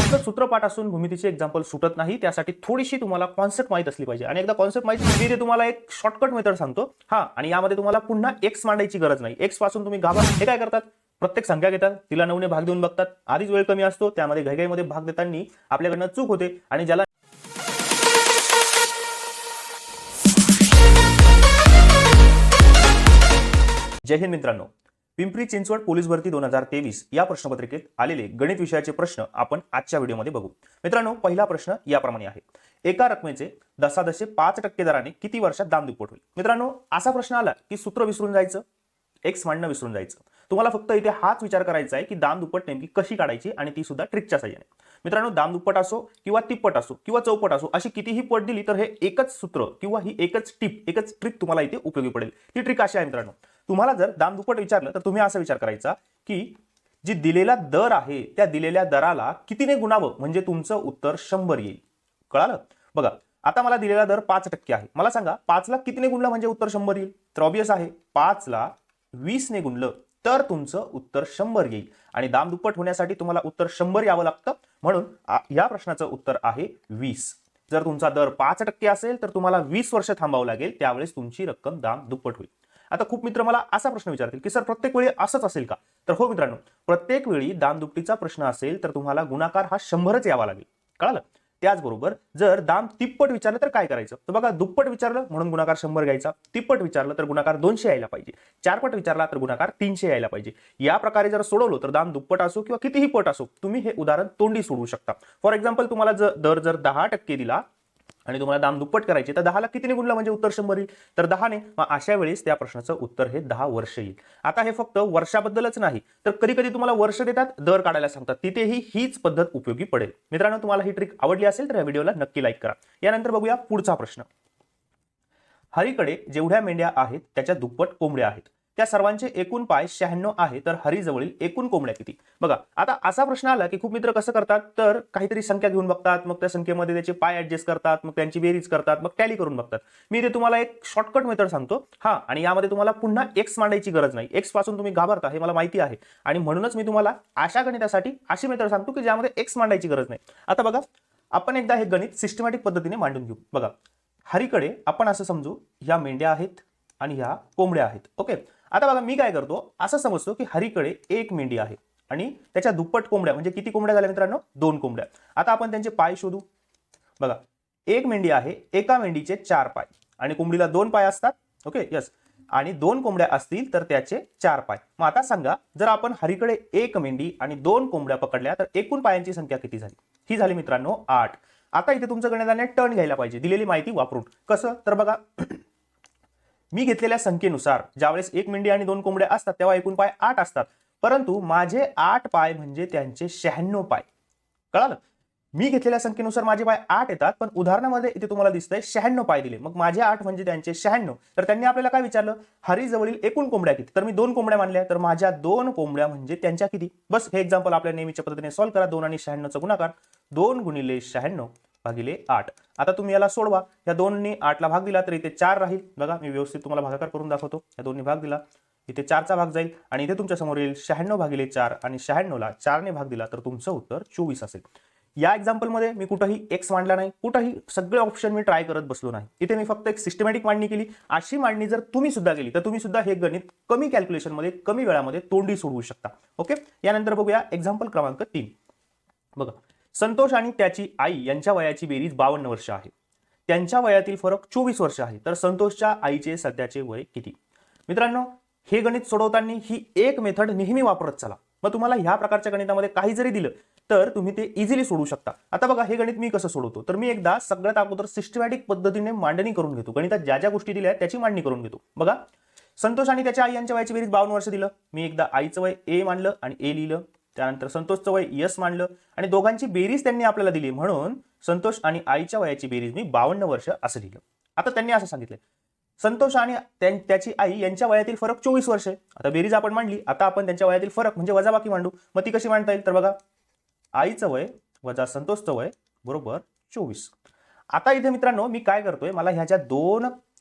फक्त सूत्रपाठ असून भूमितीचे एक्झाम्पल सुटत नाही, त्यासाठी थोडीशी तुम्हाला कॉन्सेप्ट माहित असली पाहिजे. आणि एकदा कॉन्सेप्ट माहिती मी ते तुम्हाला एक शॉर्टकट मेथड सांगतो हा, आणि यामध्ये तुम्हाला पुन्हा एक्स मांडायची गरज नाही. एक्स पासून तुम्ही घाबरा. हे काय करतात, प्रत्येक संख्या घेतात, तिला 9 ने भाग देऊन बघतात. आधीच वेळ कमी असतो, त्यामध्ये घाईघाईमध्ये भाग देताना आपल्याकडनं चूक होते. आणि ज्याला जय हिंद मित्रांनो, पिंपरी चिंचवड पोलीस भरती 2023 या प्रश्नपत्रिकेत आलेले गणित विषयाचे प्रश्न आपण आजच्या व्हिडिओमध्ये बघू. मित्रांनो, पहिला प्रश्न याप्रमाणे आहे. एका रकमेचे दशादशे 5% दराने किती वर्षात दाम दुप्पट होईल? मित्रांनो, असा प्रश्न आला की सूत्र विसरून जायचं, एक्स मांडणं विसरून जायचं. तुम्हाला फक्त इथे हाच विचार करायचा आहे की दाम दुप्पट नेमकी कशी काढायची, आणि ती सुद्धा ट्रिकच्या साहाय्याने. मित्रांनो, दाम दुप्पट असो किंवा तिप्पट असो किंवा चौपट असो, अशी कितीही पट दिली तर हे एकच सूत्र किंवा ही एकच टिप, एकच ट्रिक तुम्हाला इथे उपयोगी पडेल. ती ट्रिक अशी आहे मित्रांनो, तुम्हाला जर दाम दुप्पट विचारलं तर तुम्ही असा विचार करायचा की जी दिलेला दर आहे त्या दिलेल्या दराला कितीने गुणावं म्हणजे तुमचं उत्तर 100 येईल. कळालं? बघा, आता मला दिलेला दर 5% आहे. मला सांगा 5 ला कितीने गुणलं म्हणजे उत्तर 100 येईल? तर ऑब्वियस आहे, 5 ला 20 ने गुणलं तर तुमचं उत्तर 100 येईल. आणि दाम दुप्पट होण्यासाठी तुम्हाला उत्तर 100 यावं लागतं, म्हणून या प्रश्नाचं उत्तर आहे 20. जर तुमचा दर 5% असेल तर तुम्हाला 20 वर्ष थांबावं लागेल, त्यावेळेस तुमची रक्कम दाम दुप्पट होईल. आता खूप मित्र मला असा प्रश्न विचारतील की सर प्रत्येक वेळी असंच असेल का? तर हो मित्रांनो, प्रत्येक वेळी दाम दुपटीचा प्रश्न असेल तर तुम्हाला गुणाकार हा 100च यावा लागेल. कळालं? त्याचबरोबर जर दाम तिप्पट विचारलं तर काय करायचं? तर बघा, दुप्पट विचारलं म्हणून गुणाकार 100 घ्यायचा, तिप्पट विचारलं तर गुणाकार 200 यायला पाहिजे, चारपट विचारला तर गुणाकार 300 यायला पाहिजे. या प्रकारे जर सोडवलं तर दाम दुप्पट असो किंवा कितीही पट असो, तुम्ही हे उदाहरण तोंडी सोडवू शकता. फॉर एक्झाम्पल, तुम्हाला जर 10% दिला आणि तुम्हाला दाम दुप्पट करायचे तर 10 ला कितीने गुणलं म्हणजे उत्तर 100 येईल? तर 10 ने. मग अशा वेळेस त्या प्रश्नाचं उत्तर हे 10 वर्ष येईल. आता हे फक्त वर्षाबद्दलच नाही, तर कधी कधी तुम्हाला वर्ष देतात, दर काढायला सांगतात, तिथेही हीच पद्धत उपयोगी पडेल. मित्रांनो, तुम्हाला ही ट्रिक आवडली असेल तर या व्हिडिओला नक्की लाईक करा. यानंतर बघूया पुढचा प्रश्न. हरीकडे जेवढ्या मेंढ्या आहेत त्याच्या दुप्पट कोंबड्या आहेत. त्या सर्वांचे एकूण पाय 96 आहे, तर हरीजवळील एकूण कोंबड्या किती? बघा, आता असा प्रश्न आला की खूप मित्र कसं करतात, तर काहीतरी संख्या घेऊन बघतात, मग त्या संख्येमध्ये त्याचे पाय ऍडजस्ट करतात, मग त्यांची बेरीज करतात, मग टॅली करून बघतात. मी इथे तुम्हाला एक शॉर्टकट मेथड सांगतो हा, आणि यामध्ये तुम्हाला पुन्हा एक्स मांडायची गरज नाही. एक्स पासून तुम्ही घाबरता हे मला माहिती आहे, आणि म्हणूनच मी तुम्हाला अशा गणितासाठी अशी मेथड सांगतो की ज्यामध्ये एक्स मांडायची गरज नाही. आता बघा, आपण एकदा हे गणित सिस्टमॅटिक पद्धतीने मांडून घेऊ. बघा, हरीकडे आपण असं समजू ह्या मेंढ्या आहेत आणि ह्या कोंबड्या आहेत. ओके, आता बघा, मी काय करतो, असं समजतो की हरीकडे एक मेंढी आहे आणि त्याच्या दुप्पट कोंबड्या म्हणजे किती कोंबड्या झाल्या मित्रांनो? 2 कोंबड्या. आता आपण त्यांचे पाय शोधू. बघा, एक मेंढी आहे, एका मेंढीचे 4 पाय आणि कोंबडीला 2 पाय असतात. Okay, yes. आणि 2 कोंबड्या असतील तर त्याचे 4 पाय. मग आता सांगा, जर आपण हरीकडे एक मेंढी आणि 2 कोंबड्या पकडल्या तर एकूण पायांची संख्या किती झाली? ही झाली मित्रांनो 8. आता इथे तुमचं गणिताने टर्न घ्यायला पाहिजे दिलेली माहिती वापरून. कसं? तर बघा, मी घेतलेल्या संख्येनुसार ज्यावेळेस एक मेंढी आणि 2 कोंबड्या असतात तेव्हा एकूण पाय 8 असतात, परंतु माझे 8 पाय म्हणजे त्यांचे 96 पाय. कळालं? मी घेतलेल्या संख्येनुसार माझे पाय 8 येतात, पण उदाहरणामध्ये इथे तुम्हाला दिसतंय 96 पाय दिले. मग माझे 8 म्हणजे त्यांचे 96. तर त्यांनी आपल्याला काय विचारलं, हरीजवळील एकूण कोंबड्या किती? तर मी 2 कोंबड्या मानल्या, तर माझ्या 2 कोंबड्या म्हणजे त्यांच्या किती? बस हे एक्झाम्पल आपल्या नेहमीच्या पद्धतीने सॉल्व्ह करा. 2 आणि 96 चा गुणाकार 2 गुणिले 96 भागिले 8. आता तुम्ही याला सोडवा. या 2 ने 8 ला भाग दिला तर इथे 4 राहील. बघा, मी व्यवस्थित तुम्हाला भागाकार करून दाखवतो. या 2 ने भाग दिला, इथे 4 चा भाग जाईल आणि इथे तुमच्या समोर येईल 96 भागिले 4, आणि 96 ला 4 ने भाग दिला तर तुमचं उत्तर 24 असेल. या एक्झाम्पल मध्ये मी कुठेही एक्स मांडला नाही, कुठेही सगळे ऑप्शन मी ट्राय करत बसलो नाही. इथे मी फक्त एक सिस्टमॅटिक मांडणी केली. अशी मांडणी जर तुम्ही सुद्धा केली तर तुम्ही सुद्धा हे गणित कमी कॅल्क्युलेशन मध्ये, कमी वेळामध्ये तोंडी सोडवू शकता. ओके, यानंतर बघूया एक्झाम्पल क्रमांक 3. बघा, संतोष आणि त्याची आई यांच्या वयाची बेरीज 52 वर्ष आहे. त्यांच्या वयातील फरक 24 वर्ष आहे, तर संतोषच्या आईचे सध्याचे वय किती? मित्रांनो, हे गणित सोडवताना ही एक मेथड नेहमी वापरत चला. मग तुम्हाला ह्या प्रकारच्या गणितामध्ये काही जरी दिलं तर तुम्ही ते इझिली सोडवू शकता. आता बघा, हे गणित मी कसं सोडवतो, तर मी एकदा सगळ्यात अगोदर सिस्टमॅटिक पद्धतीने मांडणी करून घेतो. गणितात ज्या ज्या गोष्टी दिल्या त्याची मांडणी करून घेतो. बघा, संतोष आणि त्याच्या आई यांच्या वयाची बेरीज 52 वर्ष दिलं. मी एकदा आईचं वय ए मानलं आणि ए लिहिलं. त्यानंतर संतोषचं वय यस मानलं आणि दोघांची बेरीज त्यांनी आपल्याला दिली, म्हणून संतोष आणि आईच्या वयाची बेरीज मी 52 वर्ष असं लिहिलं. आता त्यांनी असं सांगितलंय, संतोष आणि त्याची आई यांच्या वयातील फरक 24 वर्ष आहे. आता बेरीज आपण मांडली, आता आपण त्यांच्या वयातील फरक म्हणजे वजाबाकी मांडू. मग ती कशी मांडता येईल? तर बघा, आईचं वय वजा संतोषचं वय बरोबर 24. आता इथे मित्रांनो मी काय करतोय, मला ह्याच्या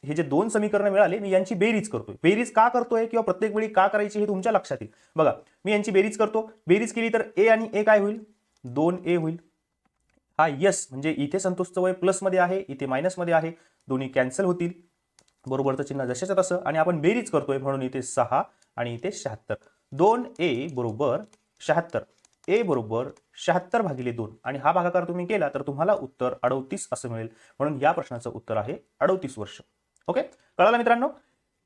हे जे 2 समीकरण मिळाले, मी यांची बेरीज करतोय. बेरीज का करतोय किंवा प्रत्येक वेळी का करायची हे तुमच्या लक्षात येईल. बघा, मी यांची बेरीज करतो. बेरीज केली तर ए आणि ए काय होईल? 2a होईल. हा यस म्हणजे इथे संतोषचं वय प्लस मध्ये आहे, इथे मायनस मध्ये आहे, दोन्ही कॅन्सल होतील, बरोबरचं चिन्ह जशाच तसं, आणि आपण बेरीज करतोय म्हणून इथे 6 आणि इथे 76. 2a बरोबर 76, a बरोबर 76 भागिले 2, आणि हा भागाकार तुम्ही केला तर तुम्हाला उत्तर 38 असं मिळेल. म्हणून या प्रश्नाचं उत्तर आहे 38 वर्ष. ओके, कळालं मित्रांनो?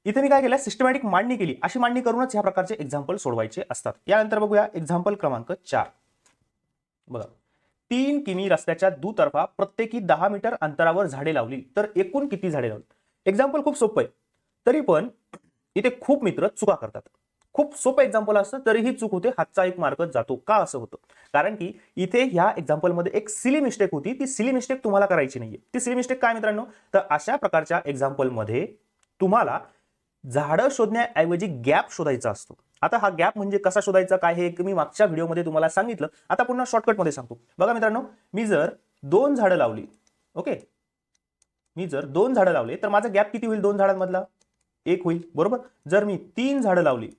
इथे मी काय केलं, सिस्टमॅटिक मांडणी केली. अशी मांडणी करूनच ह्या प्रकारचे एक्झाम्पल सोडवायचे असतात. यानंतर बघूया एक्झाम्पल क्रमांक 4. बघा, 3 किमी रस्त्याच्या दुतर्फा प्रत्येकी 10 मीटर अंतरावर झाडे लावली तर एकूण किती झाडे लावली? एक्झाम्पल खूप सोपं आहे, तरी पण इथे खूप मित्र चुका करतात. खूप सोपं एक्झाम्पल असतं तरीही चूक होते, हातचा एक मार्क जातो. का असं होतं? कारण की इथे ह्या एक्झाम्पलमध्ये एक सिली मिस्टेक होती. ती सिली मिस्टेक तुम्हाला करायची नाहीये. ती सिली मिस्टेक काय मित्रांनो? तर अशा प्रकारच्या एक्झाम्पलमध्ये तुम्हाला झाडं शोधण्याऐवजी गॅप शोधायचा असतो. आता हा गॅप म्हणजे कसा शोधायचा काय हे मी मागच्या व्हिडिओमध्ये तुम्हाला सांगितलं. आता पुन्हा शॉर्टकटमध्ये सांगतो. बघा मित्रांनो, मी जर 2 झाडं लावली, ओके, मी जर 2 झाडं लावले तर माझा गॅप किती होईल 2 झाडांमधला? 1 होईल, बरोबर. जर मी 3 झाडं लावली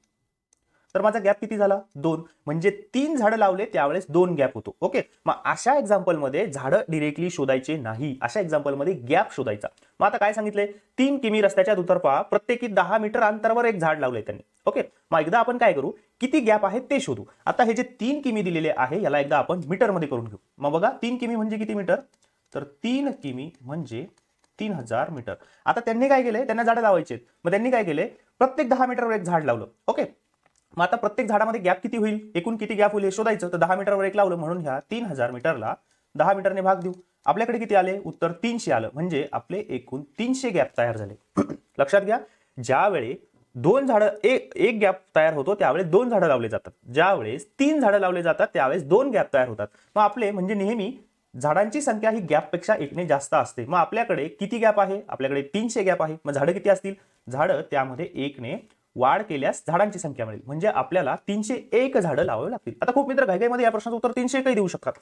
तर माझा गॅप किती झाला? 2. म्हणजे 3 झाडं लावले त्यावेळेस 2 गॅप होतो. ओके, मग अशा एक्झाम्पलमध्ये झाडं डिरेक्टली शोधायचे नाही, अशा एक्झाम्पलमध्ये गॅप शोधायचा. मग आता काय सांगितलंय? 3 किमी रस्त्याच्या दुतर्फा प्रत्येकी 10 मीटर अंतरावर एक झाड लावलंय त्यांनी. ओके, मग एकदा आपण काय करू, किती गॅप आहे ते शोधू. आता हे जे 3 किमी दिलेले आहे याला एकदा आपण मीटरमध्ये करून घेऊ. मग बघा, 3 किमी म्हणजे किती मीटर? तर 3 किमी म्हणजे 3000 मीटर. आता त्यांनी काय केलंय, त्यांना झाडं लावायचे. मग त्यांनी काय केलंय, प्रत्येक 10 मीटरवर एक झाड लावलं. ओके, मग आता प्रत्येक झाडामध्ये गॅप किती होईल, एकूण किती गॅप होईल हे शोधायचं. तर 10 मीटरवर एक लावलं म्हणून ह्या 3000 मीटरला 10 मीटरने भाग देऊ. आपल्याकडे किती आले? उत्तर 300 आलं. म्हणजे आपले एकूण 300 गॅप तयार झाले. लक्षात घ्या, ज्यावेळी 2 झाडं एक गॅप तयार होतो त्यावेळेस 2 झाडं लावले जातात. ज्यावेळेस 3 झाडं लावले जातात त्यावेळेस 2 गॅप तयार होतात. मग आपले म्हणजे नेहमी झाडांची संख्या ही गॅपपेक्षा 1ने जास्त असते. मग आपल्याकडे किती गॅप आहे? आपल्याकडे 300 गॅप आहे. मग झाडं किती असतील? झाडं त्यामध्ये 1ने वाढ केल्यास झाडांची संख्या मिळेल. म्हणजे आपल्याला 301 झाडं लावावी लागतील. आता खूप मित्र घाईघाईमध्ये या प्रश्नाचं उत्तर 301 देऊ शकतात,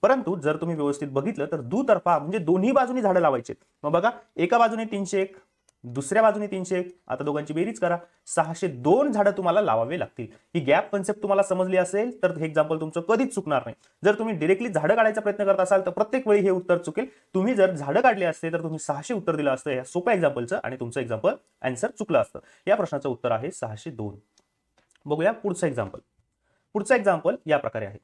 परंतु जर तुम्ही व्यवस्थित बघितलं तर दुतर्फा म्हणजे दोन्ही बाजूनी झाडं लावायचे. मग बघा, एका बाजूने 301, दुसऱ्या बाजूने 301, आता दोघांची बेरीज करा, 602 झाडं तुम्हाला लावावे लागतील. ही गॅप कन्सेप्ट तुम्हाला समजली असेल तर हे एक्झाम्पल तुमचं कधीच चुकणार नाही. जर तुम्ही डायरेक्टली झाडं काढायचा प्रयत्न करत असाल तर प्रत्येक वेळी हे उत्तर चुकेल. तुम्ही जर झाडं काढले असते तर तुम्ही 600 उत्तर दिलं असतं या सोप्या एक्झाम्पलचं, आणि तुमचं एक्झाम्पल आन्सर चुकलं असतं. या प्रश्नाचं उत्तर आहे 602. बघूया पुढचं एक्झाम्पल. पुढचं एक्झाम्पल या प्रकारे आहे.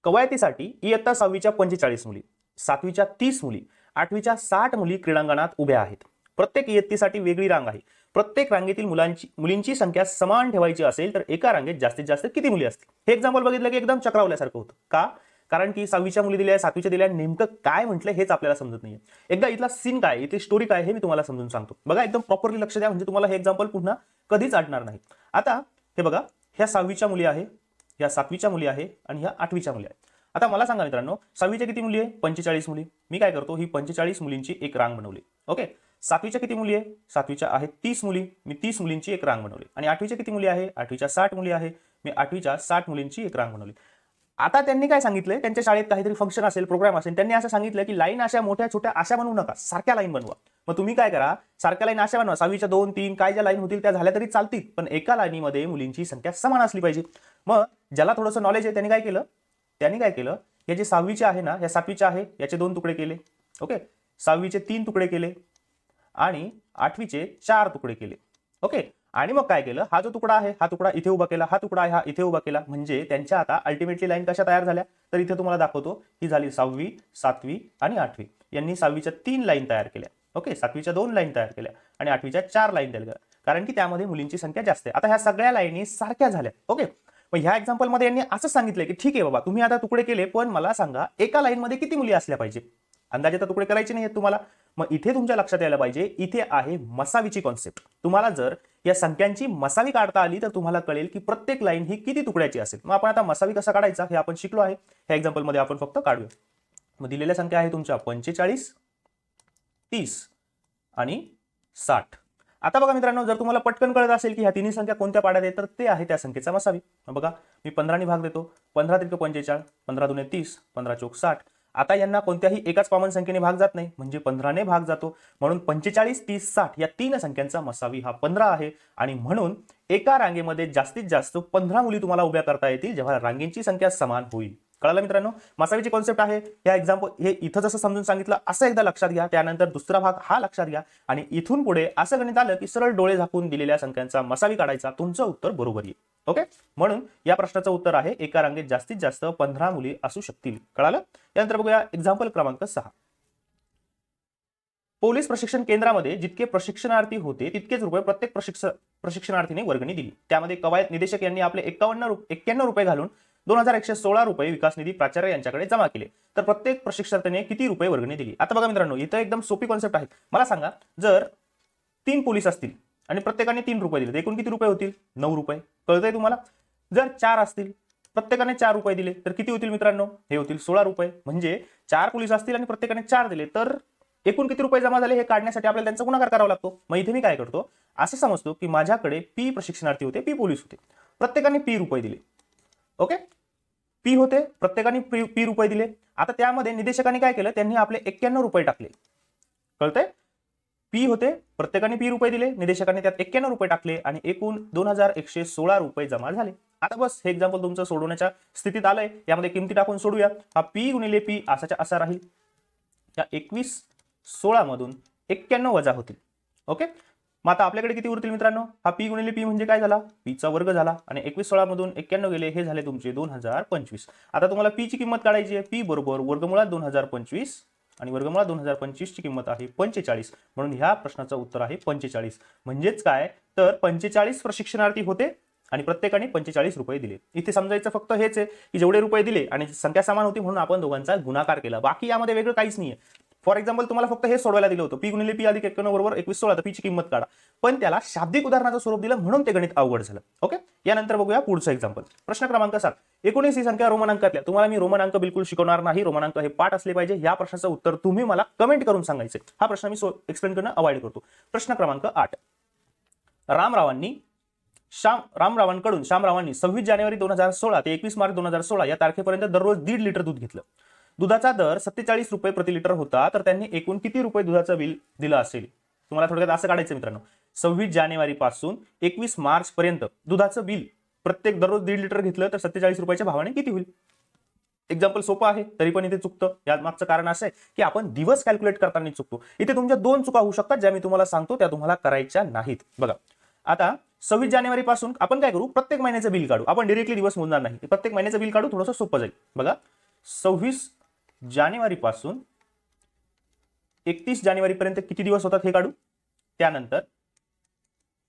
कवायतीसाठी इयत्ता 6वीच्या 45 मुली, 7वीच्या 30 मुली, 8वीच्या 60 मुली क्रीडांगणात उभ्या आहेत. प्रत्येक इयत्तेसाठी वेगळी रांग आहे. प्रत्येक रांगेतील मुलींची संख्या समान ठेवायची असेल तर एका रांगेत जास्तीत जास्त किती मुली असतील? हे एक्झाम्पल बघितलं की एकदम चक्रावल्यासारखं होतं. का? कारण की 6वीच्या मुली दिल्या, 7वीच्या दिल्या, नेमकं काय म्हटलं हेच आपल्याला समजत नाहीये. एकदा इथला सीन काय, इथे स्टोरी काय हे मी तुम्हाला समजून सांगतो. बघा, एकदम प्रॉपरली लक्ष द्या, म्हणजे तुम्हाला हे एक्झाम्पल पुन्हा कधीच अडणार नाही. आता हे बघा, ह्या 6वीच्या मुली आहे, ह्या 7वीच्या मुली आहे, आणि ह्या 8वीच्या मुली आहेत. आता मला सांगा मित्रांनो, 6वीच्या किती मुली आहे? 45 मुली. मी काय करतो, ही 45 मुलींची एक रांग बनवली. ओके, 7वीच्या किती मुली आहे? 7वीच्या आहेत 30 मुली. मी 30 मुलींची एक रांग बनवली. आणि 8वीच्या किती मुली आहे? 8वीच्या 60 मुली आहे. मी 8वीच्या 60 मुलींची एक रांग बनवली. आता त्यांनी काय सांगितलंय, त्यांच्या शाळेत काहीतरी फंक्शन असेल, प्रोग्राम असेल, त्यांनी असं सांगितलं की लाईन अशा मोठ्या छोट्या अशा बनवू नका, सारख्या लाईन बनवा. मग तुम्ही काय करा, सारख्या लाईन अशा बनवा. 6वीच्या 2, 3 काय ज्या लाईन होतील त्या झाल्या तरी चालतील, पण एका लाईनीमध्ये मुलींची संख्या समान असली पाहिजे. मग ज्याला थोडंसं नॉलेज आहे त्यांनी काय केलं, हे जे 6वीचे आहे ना, या 7वीचे आहे, याचे 2 तुकडे केले. ओके, 6वीचे 3 तुकडे केले आणि 8वीचे 4 तुकडे केले. ओके, आणि मग काय केलं, हा जो तुकडा आहे हा तुकडा इथे उभा केला, हा तुकडा आहे हा इथे उभा केला. म्हणजे त्यांच्या आता अल्टिमेटली लाईन कशा तयार झाल्या, तर इथे तुम्हाला दाखवतो, ही झाली 6वी, 7वी आणि 8वी. यांनी 6वीच्या 3 लाईन तयार केल्या. ओके, 7वीच्या 2 लाईन तयार केल्या आणि 8वीच्या 4 लाईन तयार केल्या, कारण की त्यामध्ये मुलींची संख्या जास्त आहे. आता ह्या सगळ्या लाईनी सारख्या झाल्या. ओके, मग ह्या एक्झाम्पलमध्ये यांनी असं सांगितलंय की ठीक आहे बाबा, तुम्ही आता तुकडे केले, पण मला सांगा एका लाईनमध्ये किती मुली असल्या पाहिजे. अंदाजे तर तुकडे करायचे नाहीयेत तुम्हाला. मग इथे तुमच्या लक्षात यायला पाहिजे, इथे आहे मसावीची कॉन्सेप्ट. तुम्हाला जर या संख्यांची मसावी काढता आली तर तुम्हाला कळेल की प्रत्येक लाईन ही किती तुकड्याची असेल. मग आपण आता मसावी कसा काढायचा हे आपण शिकलो आहे. ह्या एक्झाम्पलमध्ये आपण फक्त काढूया. मग दिलेल्या संख्या आहे तुमच्या 45, 30 आणि 60. आता बघा मित्रांनो, जर तुम्हाला पटकन कळत असेल की ह्या तिन्ही संख्या कोणत्या पाड्यात आहेत तर ते आहे त्या संख्येचा मसावी. बघा, मी 15 ने भाग देतो. 15 त्रिक 45, 15 दुने 30, 15 चौक 60. आता यांना कोणत्याही एकाच कॉमन संख्येने भाग जात नाही, म्हणजे 15 ने भाग जातो. म्हणून 45, 30, 60 या 3 संख्यांचा मसावी हा 15 आहे. आणि म्हणून एका रांगेमध्ये जास्तीत जास्त 15 मुली तुम्हाला उभ्या करता येतील जेव्हा रांगेंची संख्या समान होईल. कळालं मित्रांनो, मसावीची कॉन्सेप्ट आहे. या एक्झाम्पल हे इथं जसं समजून सांगितलं असं एकदा लक्षात घ्या, त्यानंतर दुसरा भाग हा लक्षात घ्या आणि इथून पुढे असं गणित आलं की सरळ डोळे झाकून दिलेल्या संख्यांचा मसावी काढायचा, तुमचं उत्तर बरोबर येईल. ओके, म्हणून या प्रश्नाचं उत्तर आहे एका रांगेत जास्तीत जास्त 15 मुली असू शकतील. कळालं. यानंतर बघूया एक्झाम्पल क्रमांक 6. पोलीस प्रशिक्षण केंद्रामध्ये जितके प्रशिक्षणार्थी होते तितकेच रुपये प्रत्येक प्रशिक्षणार्थीने वर्गणी दिली. त्यामध्ये कवायत निदेशक यांनी आपले 91 रुपये घालून 2116 रुपये विकास निधी प्राचार्य यांच्याकडे जमा केले. तर प्रत्येक प्रशिक्षणार्थीने किती रुपये वर्गणी दिली? आता बघा मित्रांनो, इथं एकदम सोपी कॉन्सेप्ट आहे. मला सांगा, जर 3 पोलीस असतील आणि प्रत्येकाने 3 रुपये दिले तर एकूण किती रुपये होतील? 9 रुपये. कळतंय तुम्हाला? जर 4 असतील, प्रत्येकाने 4 रुपये दिले तर किती होतील मित्रांनो? हे होतील 16 रुपये. म्हणजे 4 पोलीस असतील आणि प्रत्येकाने 4 दिले तर एकूण किती रुपये जमा झाले हे काढण्यासाठी आपल्याला त्यांचा गुणाकार करावा लागतो. मग इथे मी काय करतो, असं समजतो की माझ्याकडे पी प्रशिक्षणार्थी होते, पी पोलीस होते, प्रत्येकाने पी रुपये दिले. ओके, पी होते, प्रत्येकाने पी रुपये दिले. आता त्यामध्ये निदेशकांनी काय केलं, त्यांनी आपले 91 रुपये टाकले. कळतंय? पी होते, प्रत्येकाने पी रुपये दिले, निदेशकांनी त्यात 91 रुपये टाकले आणि एकूण 2116 रुपये जमा झाले. आता बस हे एक्झाम्पल तुमचं सोडवण्याच्या स्थितीत आलंय. यामध्ये किमती टाकून सोडूया. हा पी गुणिले पी असाच्या असा राहील. या 2116 मधून 91 वजा होतील. ओके, मग आता आपल्याकडे किती उरतील मित्रांनो? हा पी गुणिले पी म्हणजे काय झाला? पीचा वर्ग झाला आणि 2116 मधून 91 गेले, हे झाले तुमचे 2025. आता तुम्हाला पी ची किंमत काढायची आहे. पी बरोबर वर्गमुळात 2025 आणि वर्गमुळात 2025 ची किंमत आहे 45. म्हणून ह्या प्रश्नाचं उत्तर आहे 45. म्हणजेच काय, तर 45 प्रशिक्षणार्थी होते आणि प्रत्येकाने 45 रुपये दिले. इथे समजायचं फक्त हेच आहे की जेवढे रुपये दिले आणि संख्या समान होती म्हणून आपण दोघांचा गुणाकार केला. बाकी यामध्ये वेगळं काहीच नाहीये. फॉर एक्झाम्पल तुम्हाला फक्त हे सोडवायला दिलं होतं, पी गुणिले पी अधिक 91 बरोबर 2116, तर पी ची किंमत काढा. पण त्याला शाब्दिक उदाहरणाचं स्वरूप दिलं म्हणून ते गणित अवघड झालं. ओके, यानंतर बघूया पुढचं एक्झाम्पल. प्रश्न क्रमांक 7. 19 ही संख्या रोमन अंकातल्या. तुम्हाला मी रोमन अंक बिलकुल शिकवणार नाही. रोमन अंक हे पाठ असले पाहिजे. या प्रश्नाचं उत्तर तुम्ही मला कमेंट करून सांगायचे. हा प्रश्न मी एक्सप्लेन करणं अवॉइड करतो. प्रश्न क्रमांक 8. रामरावांकडून शामरावांनी 26 जानेवारी 2016 ते 21 मार्च 2016 या तारखेपर्यंत दररोज 1.5 लिटर दूध घेतलं. दुधाचा दर 47 रुपये प्रति लिटर होता. तर त्यांनी एकूण किती रुपये दुधाचं बिल दिलं असेल? तुम्हाला थोडक्यात असं काढायचं मित्रांनो, 26 जानेवारी पासून 21 मार्च पर्यंत दुधाचं बिल प्रत्येक दररोज 1.5 लिटर घेतलं तर 47 रुपयाच्या भावाने किती होईल? एक्झाम्पल सोपं आहे, तरी पण इथे चुकतं. या मागचं कारण असं आहे की आपण दिवस कॅल्क्युलेट करताना चुकतो. इथे तुमच्या 2 चुका होऊ शकतात, ज्या मी तुम्हाला सांगतो त्या तुम्हाला करायच्या नाहीत. बघा, आता 26 जानेवारी पासून आपण काय करू, प्रत्येक महिन्याचं बिल काढू. आपण डायरेक्टली दिवस मोजणार नाही, प्रत्येक महिन्याचं बिल काढू, थोडंसं सोपं जाईल. बघा, 26 जानेवारी पासून 31 जानेवारी पर्यंत किती दिवस होतात हे काढू. त्यानंतर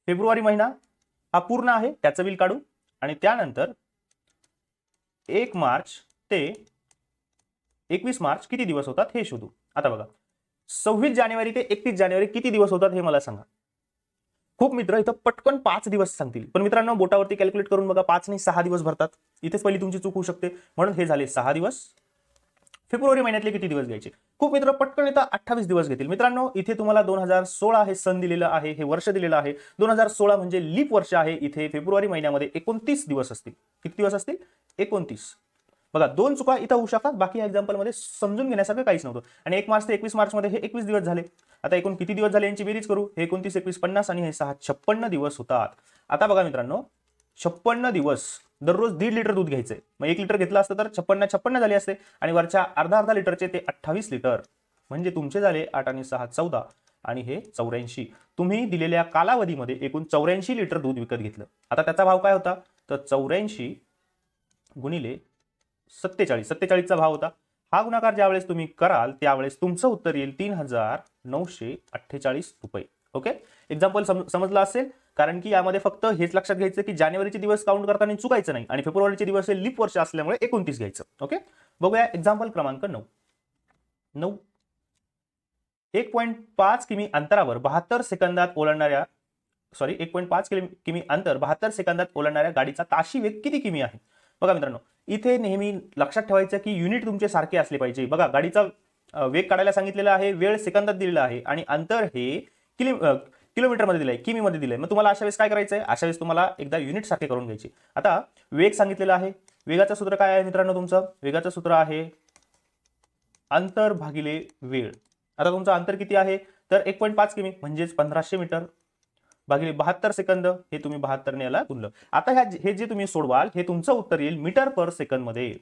फेब्रुवारी महिना हा पूर्ण आहे, त्याचं बिल काढू आणि त्यानंतर 1 मार्च ते 21 मार्च किती दिवस होतात हे शोधू. आता बघा, 26 जानेवारी ते 31 जानेवारी किती दिवस होतात हे मला सांगा. खूप मित्र इथं पटकन 5 दिवस सांगतील, पण मित्रांनो बोटावरती कॅल्क्युलेट करून बघा, 5 नाही 6 दिवस भरतात. इथेच पहिली तुमची चूक होऊ शकते. म्हणून हे झाले 6 दिवस. फेब्रुवारी महिन्यातले किती दिवस घ्यायचे? खूप मित्र पटकन इथं 28 दिवस घेतील. मित्रांनो इथे तुम्हाला 2016 हे सन दिलेलं आहे, हे वर्ष दिलेलं आहे. 2016 म्हणजे लीप वर्ष आहे. इथे फेब्रुवारी महिन्यामध्ये 29 दिवस असतील. किती दिवस असतील? 29. बघा, 2 चुका इथं होऊ शकतात. बाकी या एक्झाम्पल मध्ये समजून घेण्यासारखं काहीच नव्हतं. आणि 1 मार्च ते 21 मार्च मध्ये हे 21 दिवस झाले. आता एकूण किती दिवस झाले यांची बेरीज करू. हे 29, 21, 50 आणि हे 6, 56 दिवस होतात. आता बघा मित्रांनो, 56 दिवस दररोज 1.5 लिटर दूध घ्यायचंय. मग 1 लिटर घेतलं असतं तर 56 झाले असते आणि वरच्या अर्धा लिटरचे ते 28 लिटर, म्हणजे तुमचे झाले 8 आणि 6 14 आणि हे 84. तुम्ही दिलेल्या कालावधीमध्ये एकूण 84 लिटर दूध विकत घेतलं. आता त्याचा भाव काय होता, तर 84 गुणिले 47 चा भाव होता. हा गुणाकार ज्यावेळेस तुम्ही कराल त्यावेळेस तुमचं उत्तर येईल 3948 रुपये. ओके, एक्झाम्पल समजलं असेल. कारण की यामध्ये फक्त हेच लक्षात घ्यायचं की जानेवारीचे दिवस काउंट करताना चुकायचं नाही आणि फेब्रुवारीचे दिवस हे लीप वर्ष असल्यामुळे 29 घ्यायचं. ओके, बघूया एक्झाम्पल क्रमांक 9. 1.5 किमी अंतरावर 72 सेकंदात ओलांडणाऱ्या 1.5 किमी अंतर 72 सेकंदात ओलांडणाऱ्या गाडीचा ताशी वेग किती किमी आहे? बघा मित्रांनो, इथे नेहमी लक्षात ठेवायचं की युनिट तुमचे सारखे असले पाहिजे. बघा, गाडीचा वेग काढायला सांगितलेला आहे, वेळ सेकंदात दिलेला आहे आणि अंतर हे किलोमीटरमध्ये दिलंय, किमीमध्ये दिलंय. मग तुम्हाला अशा वेळेस काय करायचंय, अशा वेळेस तुम्हाला एकदा युनिट सारखे करून घ्यायचे. आता वेग सांगितलेला आहे. वेगाचं सूत्र काय आहे मित्रांनो तुमचं? वेगाचं सूत्र आहे अंतर भागिले वेळ. आता तुमचं अंतर किती आहे, तर 1.5 किमी म्हणजेच 1500 मीटर भागिले 72 सेकंद, हे तुम्ही 72 ने याला गुणलं. आता हे जे तुम्ही सोडवाल हे तुमचं उत्तर येईल मीटर पर सेकंद मध्ये.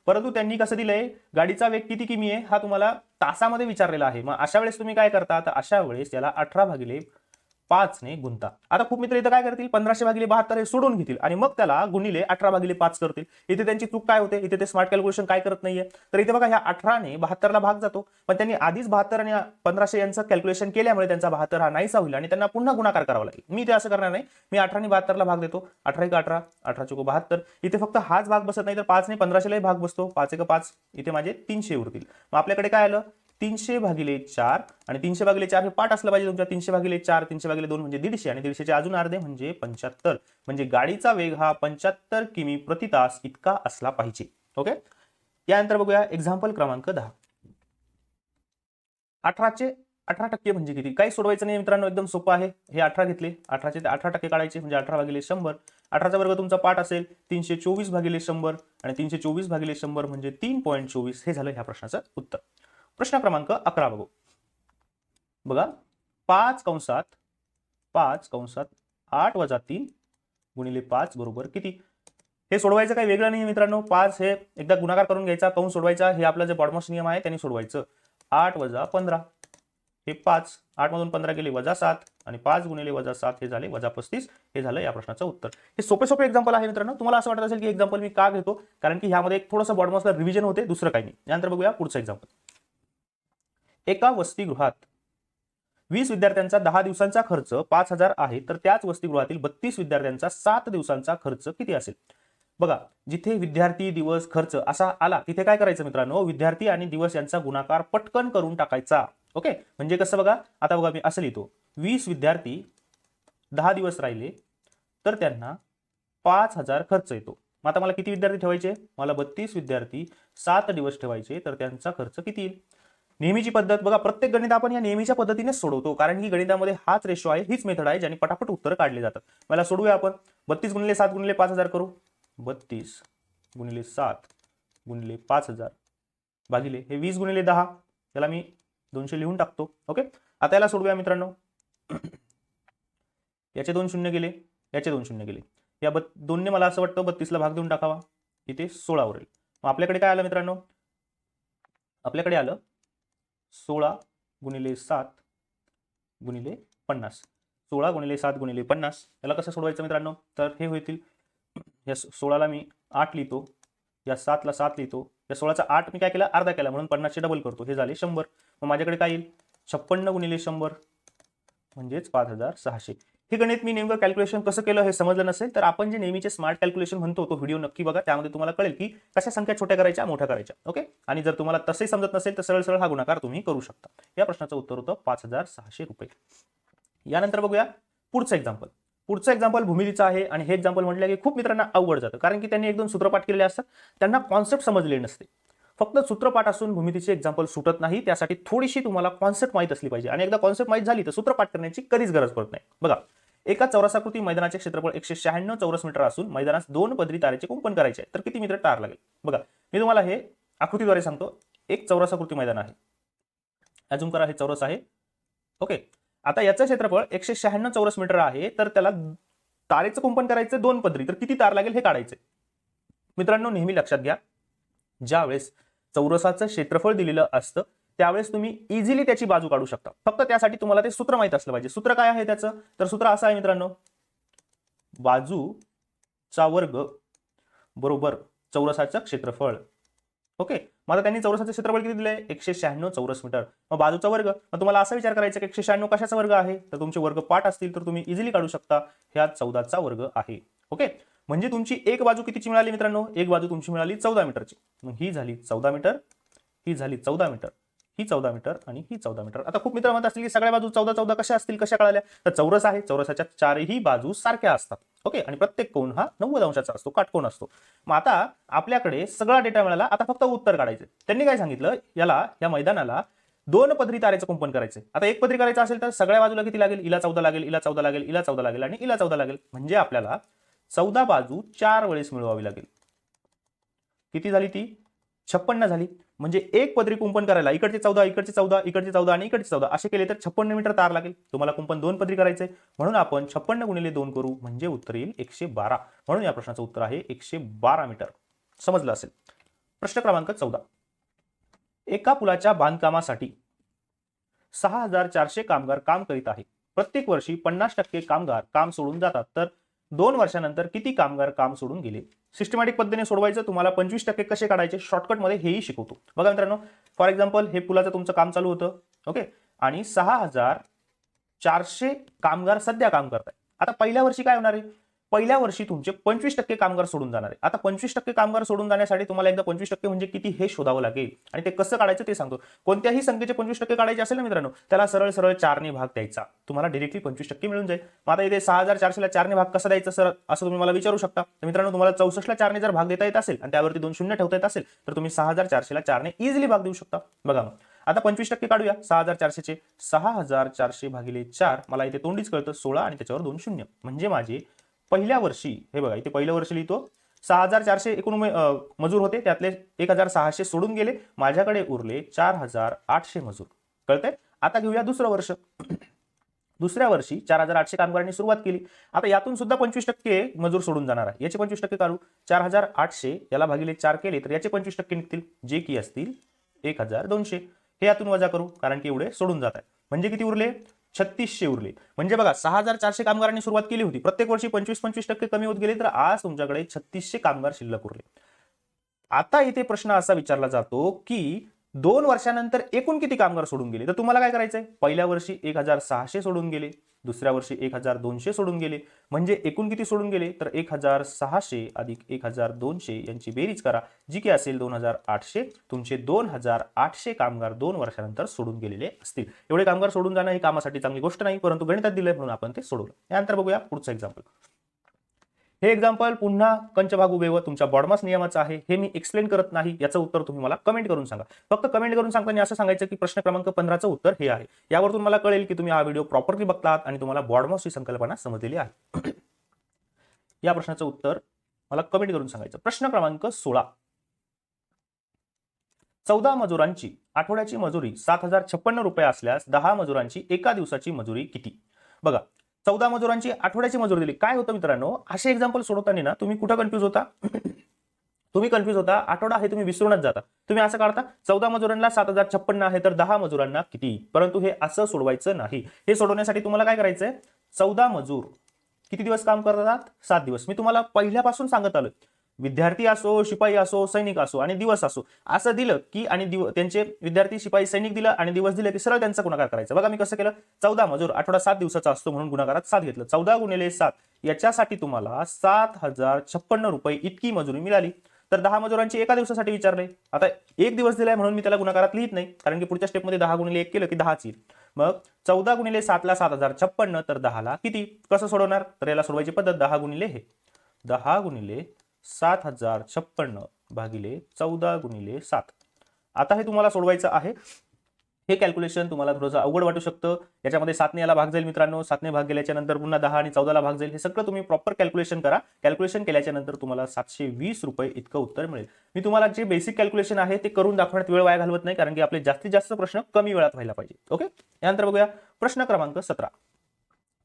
परंतु त्यांनी कसं दिलंय, गाडीचा वेग किती किमी आहे हा तुम्हाला तासामध्ये विचारलेला आहे. मग अशा वेळेस तुम्ही काय करता, तर अशा वेळेस याला 18/5 ने गुंता. आता खूप मित्र इथं काय करतील, 1500/72 हे सोडून घेतील आणि मग त्याला गुणिले 18/5 करतील. इथे त्यांची चूक काय होते, इथे ते स्मार्ट कॅल्क्युलेशन काय करत नाहीये. तर इथे बघा ह्या 18 ने 72 ला भाग जातो, पण त्यांनी आधीच 72 आणि 1500 यांचं कॅल्क्युलेशन केल्यामुळे त्यांचा 72 हा नाहीसा होईल आणि त्यांना पुन्हा गुणाकार करावा लागेल. मी ते असं करणार नाही, मी 18 ने 72 ला भाग देतो. 18 × 18, 18 × 72. इथे फक्त हाच भाग बसत नाही, तर 5 ने 1500 लाही भाग बसतो. 5 × 5 इथे माझे 300 उरतील. मग आपल्याकडे काय आलं, 300/4 आणि 300/4 हे पाठ असलं पाहिजे तुमच्या. 300/4 300/2 म्हणजे 150 आणि 150चे अजून अर्धे म्हणजे 75. म्हणजे गाडीचा वेग हा 75 किमी प्रति तास इतका असला पाहिजे. ओके, यानंतर बघूया एक्झाम्पल क्रमांक 10. 18चे 18% म्हणजे किती, काही सोडवायचं नाही मित्रांनो, एकदम सोपं आहे. हे 18 घेतले, 18चे 18% काढायचे म्हणजे 18/100. 18चा वर्ग तुमचा पाठ असेल 324/100 आणि 324/100 म्हणजे 3.24. हे झालं ह्या प्रश्नाचं उत्तर. प्रश्न क्रमांक 11 बघू. बघा, 5 कंसात 8 - 3 × 5 बरोबर किती. हे सोडवायचं काही वेगळं नाही मित्रांनो. 5 हे एकदा गुणाकार करून घ्यायचा, कंस सोडवायचा. हे आपला जे बॉडमॉस नियम आहे त्यांनी सोडवायचं. 8 - 15 हे 5, 8 मधून 15 गेले -7 आणि 5 × -7 हे झाले -35. हे झालं या प्रश्नाचं उत्तर. हे सोपे सोपे एक्झाम्पल आहे मित्रांनो. तुम्हाला असं वाटत असेल की एक्झाम्पल मी का घेतो, कारण की ह्यामध्ये थोडंसं बॉडमॉसला रिव्हिजन होते, दुसरं काही नाही. यानंतर बघूया पुढचं एक्झाम्पल. एका वसतिगृहात 20 विद्यार्थ्यांचा 10 दिवसांचा खर्च 5,000 आहे, तर त्याच वसतिगृहातील 32 विद्यार्थ्यांचा 7 दिवसांचा खर्च किती असेल. बघा, जिथे विद्यार्थी दिवस खर्च असा आला तिथे काय करायचं मित्रांनो, विद्यार्थी आणि दिवस यांचा गुणाकार पटकन करून टाकायचा. ओके, म्हणजे कसं बघा, आता बघा मी असं लिहितो, 20 विद्यार्थी 10 दिवस राहिले तर त्यांना 5,000 खर्च येतो. मग आता मला किती विद्यार्थी ठेवायचे, मला 32 विद्यार्थी 7 दिवस ठेवायचे, तर त्यांचा खर्च किती येईल. नेहमीची पद्धत बघा, प्रत्येक गणित आपण या नेहमीच्या पद्धतीने सोडवतो, कारण की गणितामध्ये हाच रेशो आहे, हीच मेथड आहे ज्याने पटापट उत्तर काढले जातात. मला सोडूया आपण. 32 × 7 × 5,000 करू. 32 × 7 × 5,000 भागिले हे 20 × 10, याला मी 200 लिहून टाकतो. ओके, आता याला सोडूया मित्रांनो. याचे 2 शून्य गेले, याचे 2 शून्य गेले. या 2 ने मला असं वाटतं 32 ला भाग देऊन टाकावा, इथे 16 उरेल. मग आपल्याकडे काय आलं मित्रांनो, आपल्याकडे आलं 16 × 7 × 50. 16 × 7 × 50. याला कसं सोडवायचं मित्रांनो, तर हे होतील, या 16ला मी 8 लिहितो, या 7ला 7 लिहितो, या 16चा 8 मी काय केला, अर्धा केला, म्हणून 50चे डबल करतो, हे झाले 100. मग माझ्याकडे काय येईल, 56 × 100 म्हणजेच 5,600. हे गणित मी नेमकं कॅल्क्युलेशन कसं केलं हे समजलं नसेल तर आपण जे नेहमीचे स्मार्ट कॅल्क्युलेशन म्हणतो तो व्हिडिओ नक्की बघा, त्यामध्ये तुम्हाला कळेल की कशा संख्या छोट्या करायच्या मोठ्या करायच्या. ओके, आणि जर तुम्हाला तसंही समजत नसेल तर सरळ सरळ हा गुणाकार तुम्ही करू शकता. या प्रश्नाचं उत्तर होतं 5,600 रुपये. यानंतर बघूया पुढचं एक्झाम्पल. पुढचं एक्झाम्पल भूमितीचं आहे आणि हे एक्झाम्पल म्हटलं की खूप मित्रांना अवघड जातं, कारण की त्यांनी 1-2 सूत्रपाठ केलेले असतात, त्यांना कॉन्सेप्ट समजले नसते. फक्त सूत्रपाठ असून भूमितीचे एक्झाम्पल सुटत नाही, त्यासाठी थोडीशी तुम्हाला कॉन्सेप्ट माहित असली पाहिजे, आणि एकदा कॉन्सेप्ट माहित झाली तर सूत्रपाठ करण्याची कधीच गरज पडत नाही. बघा, एका चौरसाकृती मैदानाचे क्षेत्रफळ 196 चौरस मीटर असून मैदानास 2 पदरी तारेचे कुंपण करायचे आहे, तर किती मीटर तार लागेल. बघा, मी तुम्हाला हे आकृतीद्वारे सांगतो. एक चौरसाकृती मैदान आहे, अजून करा, हे चौरस आहे. ओके, आता याचं क्षेत्रफळ 196 चौरस मीटर आहे, तर त्याला तारेचं कुंपण करायचं 2 पदरी, तर किती तार लागेल हे काढायचे. मित्रांनो, नेहमी लक्षात घ्या, ज्या वेळेस चौरसाचं क्षेत्रफळ दिलेलं असतं त्यावेळेस तुम्ही इझिली त्याची बाजू काढू शकता. फक्त त्यासाठी तुम्हाला ते सूत्र माहित असलं पाहिजे. सूत्र काय आहे त्याचं, तर सूत्र असं आहे मित्रांनो, बाजूचा वर्ग बरोबर चौरसाचं क्षेत्रफळ. ओके, मग आता त्यांनी चौरसाचं क्षेत्रफळ किती दिलंय, 196 चौरस मीटर. मग बाजूचा वर्ग, मग तुम्हाला असा विचार करायचा की 196 कशाचा वर्ग आहे, तर तुमचे वर्ग पाठ असतील तर तुम्ही इझिली काढू शकता, ह्या 14चा वर्ग आहे. ओके, म्हणजे तुमची एक बाजू कितीची मिळाली मित्रांनो, एक बाजू तुमची मिळाली 14 मीटरची. मग ही झाली 14 मीटर, ही झाली 14 मीटर, ही 14 मीटर आणि ही 14 मीटर. आता खूप मित्र म्हणत असतील की सगळ्या बाजू 14 कशा असतील, कशा कळाल्या, तर चौरस आहे, चौरसाच्या चारही बाजू सारख्या असतात. ओके, आणि प्रत्येक कोन हा 90 अंशाचा असतो, काटकोन असतो. मग आता आपल्याकडे सगळा डेटा मिळाला, आता फक्त उत्तर काढायचे. त्यांनी काय सांगितलं, या मैदानाला 2 पदरी तारेचं कुंपण करायचे. आता एक पदरी करायचं असेल तर सगळ्या बाजूला किती लागेल, इला 14 लागेल, इला 14 लागेल, इला 14 लागेल आणि इला 14 लागेल. म्हणजे आपल्याला 14 बाजू 4 वेळेस मिळवावी लागेल. किती झाली ती, 56 झाली. म्हणजे एक पदरी कुंपण करायला इकडचे 14, इकडचे 14, इकडचे 14 आणि इकडचे 14 असे केले तर 56 मीटर तार लागेल. तुम्हाला कुंपण 2 पदरी करायचंय, म्हणून आपण 56 × 2 करू, म्हणजे उत्तर येईल 112. म्हणून या प्रश्नाचं उत्तर आहे 112 मीटर. समजलं असेल. प्रश्न क्रमांक 14. एका पुलाच्या बांधकामासाठी 6,400 कामगार काम करीत आहे. प्रत्येक वर्षी 50% कामगार काम सोडून जातात, तर 2 वर्षानंतर किती कामगार काम सोडून गेले? सिस्टमॅटिक पद्धतीने सोडवायचं. तुम्हाला 25% कसे काढायचे शॉर्टकटमध्ये हेही शिकवतो. बघा मित्रांनो, फॉर एक्झाम्पल हे पुलाचं तुमचं काम चालू होतं, ओके, आणि 6,400 कामगार सध्या काम करतायत. आता पहिल्या वर्षी काय होणार आहे? पहिल्या वर्षी तुमचे 25% कामगार सोडून जाणार आहे. आता 25% कामगार सोडून जाण्यासाठी तुम्हाला एकदा 25% म्हणजे किती हे शोधावं लागेल, आणि ते कसं काढायचं ते सांगतो. कोणत्याही संख्येचे 25% काढायचे असेल ना मित्रांनो, त्याला सरळ सरळ 4ने भाग द्यायचा. तुम्हाला डायरेक्टली 25% मिळून जाईल. मग आता इथे 6,400 ला 4ने भाग कसा द्यायचा सर, असं तुम्ही मला विचारू शकता. तर मित्रांनो, तुम्हाला 64 ला 4ने जर भाग देता येत असेल आणि त्यावरती 2 शून्य ठेवता येत असेल, तर तुम्ही 6,400 ला 4ने इझिली भाग देऊ शकता. बघा मग आता 25% काढूया 6,400 चे. 6,400 भागिले 4, मला इथे तोंडीच कळतं 16 आणि त्याच्यावर 2 शून्य, म्हणजे माझे पहिल्या वर्षी, हे बघा इथे पहिल्या वर्षी लिहितो, 6,400 एकूण मजूर होते, त्यातले 1,600 सोडून गेले, माझ्याकडे उरले 4,800 मजूर. कळतंय? आता घेऊया दुसरं वर्ष. दुसऱ्या वर्षी 4,800 कामगारांनी सुरुवात केली. आता यातून सुद्धा 25% मजूर सोडून जाणार आहे. याचे 25% काढू. 4,800 याला भागिले 4 केले तर याचे 25% निघतील, जे की असतील 1,200. हे यातून वजा करू, कारण की एवढे सोडून जात आहे. म्हणजे किती उरले? 3,600 उरले. म्हणजे बघा 6,400 कामगारांनी सुरुवात केली होती, प्रत्येक वर्षी 25% कमी होत गेले, तर आज तुमच्याकडे 3,600 कामगार शिल्लक उरले. आता इथे प्रश्न असा विचारला जातो की 2 वर्षानंतर एकूण किती कामगार सोडून गेले? तर तुम्हाला काय करायचंय? पहिल्या वर्षी 1,600 सोडून गेले, दुसऱ्या वर्षी 1,200 सोडून गेले, म्हणजे एकूण किती सोडून गेले? तर 1,600 अधिक 1,200 यांची बेरीज करा, जी की असेल 2,800. तुमचे 2,800 कामगार 2 वर्षानंतर सोडून गेलेले असतील. एवढे कामगार सोडून जाणं ही कामासाठी चांगली गोष्ट नाही, परंतु गणितात दिलंय म्हणून आपण ते सोडवलं. यानंतर बघूया पुढचं एक्झाम्पल. हे एक्झाम्पल पुन्हा कंचभाग उभे व तुमच्या बॉडमास नियमाचं आहे. हे मी एक्सप्लेन करत नाही, याचं उत्तर तुम्ही मला कमेंट करून सांगा. फक्त कमेंट करून सांगताना असं सांगायचं की प्रश्न क्रमांक 15चं उत्तर हे आहे. यावरून मला कळेल की तुम्ही हा व्हिडिओ प्रॉपरली बघतात आणि तुम्हाला बॉडमास ही संकल्पना समजलेली आहे. या प्रश्नाचं उत्तर मला कमेंट करून सांगायचं. प्रश्न क्रमांक 16. 14 मजुरांची आठवड्याची मजुरी 7,056 रुपये असल्यास 10 मजुरांची एका दिवसाची मजुरी किती? बघा, 14 मजुरांची आठवड्याची मजुरी दिली. काय होतं मित्रांनो, असे एक्झाम्पल सोडवताना ना तुम्ही कुठं कन्फ्यूज होता? तुम्ही कन्फ्यूज होता, आठवडा हे तुम्ही विसरूनच जाता. तुम्ही असं काढता 14 मजुरांना 7,056 आहे, तर 10 मजुरांना किती? परंतु हे असं सोडवायचं नाही. हे सोडवण्यासाठी तुम्हाला काय करायचंय? 14 मजूर किती दिवस काम करतात? 7 दिवस. मी तुम्हाला पहिल्यापासून सांगत आलो, विद्यार्थी असो, शिपाई असो, सैनिक असो आणि दिवस असो, असं दिलं की आणि त्यांचे विद्यार्थी, शिपाई, सैनिक दिलं आणि दिवस दिले की सरळ त्यांचा गुणाकार करायचा. बघा मी कसं केलं, 14 मजूर, आठवडा 7 दिवसाचा असतो म्हणून गुणाकारात 7 घेतलं. 14 गुणिले 7, याच्यासाठी तुम्हाला 7,056 रुपये इतकी मजुरी मिळाली. तर 10 मजुरांची एका दिवसासाठी विचारले. आता एक दिवस दिलाय म्हणून मी त्याला गुणाकारात लिहित नाही, कारण की पुढच्या स्टेपमध्ये 10 गुणिले 1 केलं की 10च येईल. मग 14 गुणिले 7 ला 7,056, तर 10 ला किती? कसं सोडवणार? तर याला सोडवायची पद्धत 10 गुणिले हे 10 गुणिले 7,056 भागिले 14 गुणिले 7. आता हे तुम्हाला सोडवायचं आहे. हे कॅल्क्युलेशन तुम्हाला थोडंसं अवघड वाटू शकतं. याच्यामध्ये 7ने याला भाग जाईल मित्रांनो, 7ने भाग गेल्याच्या नंतर पुन्हा 10 आणि 14 ला भाग जाईल. हे सगळं तुम्ही प्रॉपर कॅल्क्युलेशन करा. कॅल्क्युलेशन केल्याच्या नंतर तुम्हाला 720 रुपये इतकं उत्तर मिळेल. मी तुम्हाला जे बेसिक कॅल्क्युलेशन आहे ते करून दाखवण्यात वेळ वाया घालवत नाही, कारण की आपले जास्तीत जास्त प्रश्न कमी वेळात व्हायला पाहिजे. ओके, यानंतर बघूया प्रश्न क्रमांक 17.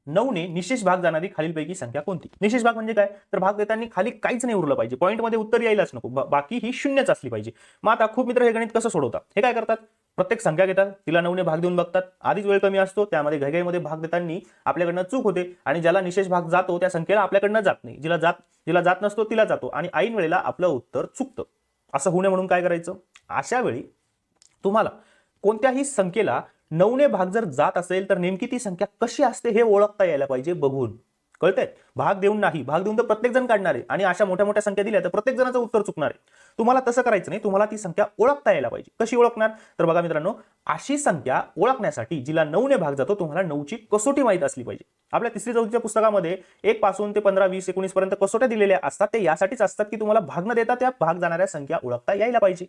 9ने निशेष भाग जाणारी खालीलपैकी संख्या कोणती? निशेष भाग म्हणजे काय? तर भाग देताना खाली काहीच नाही उरलं पाहिजे, पॉईंटमध्ये उत्तर यायलाच नको, बाकी ही शून्यच असली पाहिजे. मग आता खूप मित्र हे गणित कसं सोडवतात? हे काय करतात, प्रत्येक संख्या घेतात, तिला 9ने भाग देऊन बघतात. आधीच वेळ कमी असतो, त्यामध्ये घाईघाईमध्ये भाग देताना आपल्याकडनं चूक होते आणि ज्याला निशेष भाग जातो त्या संख्येला आपल्याकडनं जात नाही, जिला जात नसतो तिला जातो आणि ऐन वेळेला आपलं उत्तर चुकतं. असं होऊ नये म्हणून काय करायचं? अशा वेळी तुम्हाला कोणत्याही संख्येला 9ने भाग जर जात असेल तर नेमकी ती संख्या कशी असते हे ओळखता यायला पाहिजे बघून. कळतंय? भाग देऊन नाही, भाग देऊन तर प्रत्येक जण काढणार आहे आणि अशा मोठ्या मोठ्या संख्या दिल्या तर प्रत्येक जणाचं उत्तर चुकणार आहे. तुम्हाला तसं करायचं नाही, तुम्हाला ती संख्या ओळखता यायला पाहिजे. कशी ओळखणार? तर बघा मित्रांनो, अशी संख्या ओळखण्यासाठी जिला 9ने भाग जातो तुम्हाला 9ची कसोटी माहित असली पाहिजे. आपल्या 3री-4थीच्या पुस्तकामध्ये 1 पासून ते 15, 20, 19 पर्यंत कसोट्या दिलेल्या असतात. ते यासाठीच असतात की तुम्हाला भाग न देता त्या भाग जाणाऱ्या संख्या ओळखता यायला पाहिजे.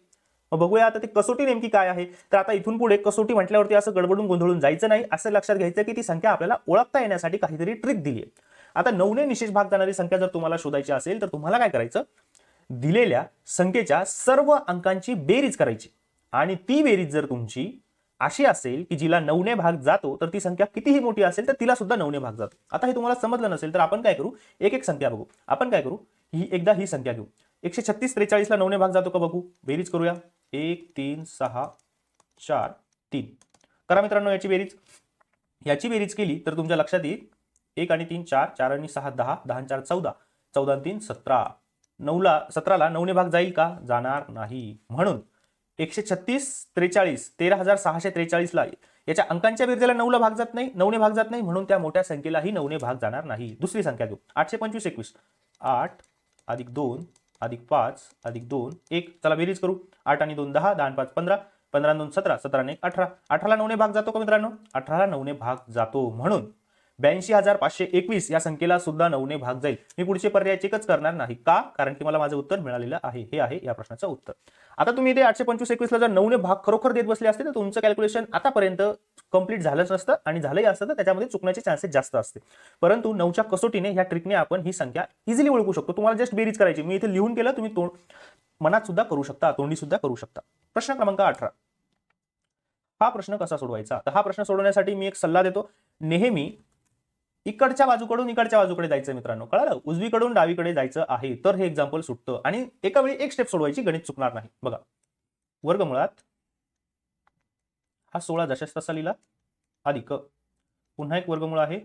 मग बघूया आता ती कसोटी नेमकी काय आहे. तर आता इथून पुढे कसोटी म्हटल्यावरती असं गडबडून गोंधळून जायचं नाही. असं लक्षात घ्यायचं की ती संख्या आपल्याला ओळखता येण्यासाठी काहीतरी ट्रिक दिली आहे. आता 9ने निशेष भाग जाणारी संख्या जर तुम्हाला शोधायची असेल तर तुम्हाला काय करायचं, दिलेल्या संख्येच्या सर्व अंकांची बेरीज करायची आणि ती बेरीज जर तुमची अशी असेल की जिला 9ने भाग जातो तर ती संख्या कितीही मोठी असेल तर तिला सुद्धा 9ने भाग जातो. आता हे तुम्हाला समजलं नसेल तर आपण काय करू, एक एक संख्या बघू. आपण काय करू, एकदा ही संख्या घेऊ 136 43 ला 9 ने भाग जातो का बघू, बेरीज करूया. 1 3 6 4 3. करा मित्रांनो याची बेरीज. याची बेरीज केली तर तुमच्या लक्षात येईल 1 आणि 3 4, 4 आणि 6 10, 10 आणि 4 14, 14 आणि 3 17. 17ला 9 ने भाग जाईल का, जाणार नाही. म्हणून 136 43 13643 ला याच्या अंकांच्या बेरजेला 9 ला भाग जात नाही, 9 ने भाग जात नाही, म्हणून त्या मोठ्या संख्येलाही 9 ने भाग जाणार नाही. दुसरी संख्या घेऊ. 825 21. 8 अधिक 2 अधिक 5 अधिक 2 1. चला बेरीज करू. 8 आणि 2 10, 10 आणि 5 15, 15 आणि 2 17, 17 आणि 1 18. 18ला 9 ने भाग जातो का मित्रांनो, 18ला 9 ने भाग जातो. म्हणून 82,521 या संख्येला सुद्धा 9 ने भाग जाईल. मी पुढचे पर्याय चेकच करणार नाही. का, कारण की मला माझं उत्तर मिळालेलं आहे. हे आहे या प्रश्नाचं उत्तर. आता तुम्ही इथे 825 21 ला जर 9 ने भाग खरोखर देत बसले असते तर तुमचं कॅल्क्युलेशन आतापर्यंत कंप्लीट झालंच नसतं, आणि झालंही असतं तर त्याच्यामध्ये चुकण्याचे चान्सेस जास्त असते. परंतु 9च्या कसोटीने ह्या ट्रिकने आपण ही संख्या इझिली ओळखू शकतो. तुम्हाला जस्ट बेरीज करायची. मी इथे लिहून केलं, तुम्ही मनात सुद्धा करू शकता, तोंडी सुद्धा करू शकता. प्रश्न क्रमांक 18. हा प्रश्न कसा सोडवायचा, तर हा प्रश्न सोडवण्यासाठी मी एक सल्ला देतो. नेहमी इकडच्या बाजूकडून इकडच्या बाजूकडे जायचं मित्रांनो, कळालं. उजवीकडून डावीकडे जायचं आहे तर हे एक्झाम्पल सुटतं, आणि एका वेळी एक स्टेप सोडवायची, गणित चुकणार नाही. बघा, वर्गमुळात हा 16 जशाच तसा लिहिला, अधिक पुन्हा एक वर्गमूळ आहे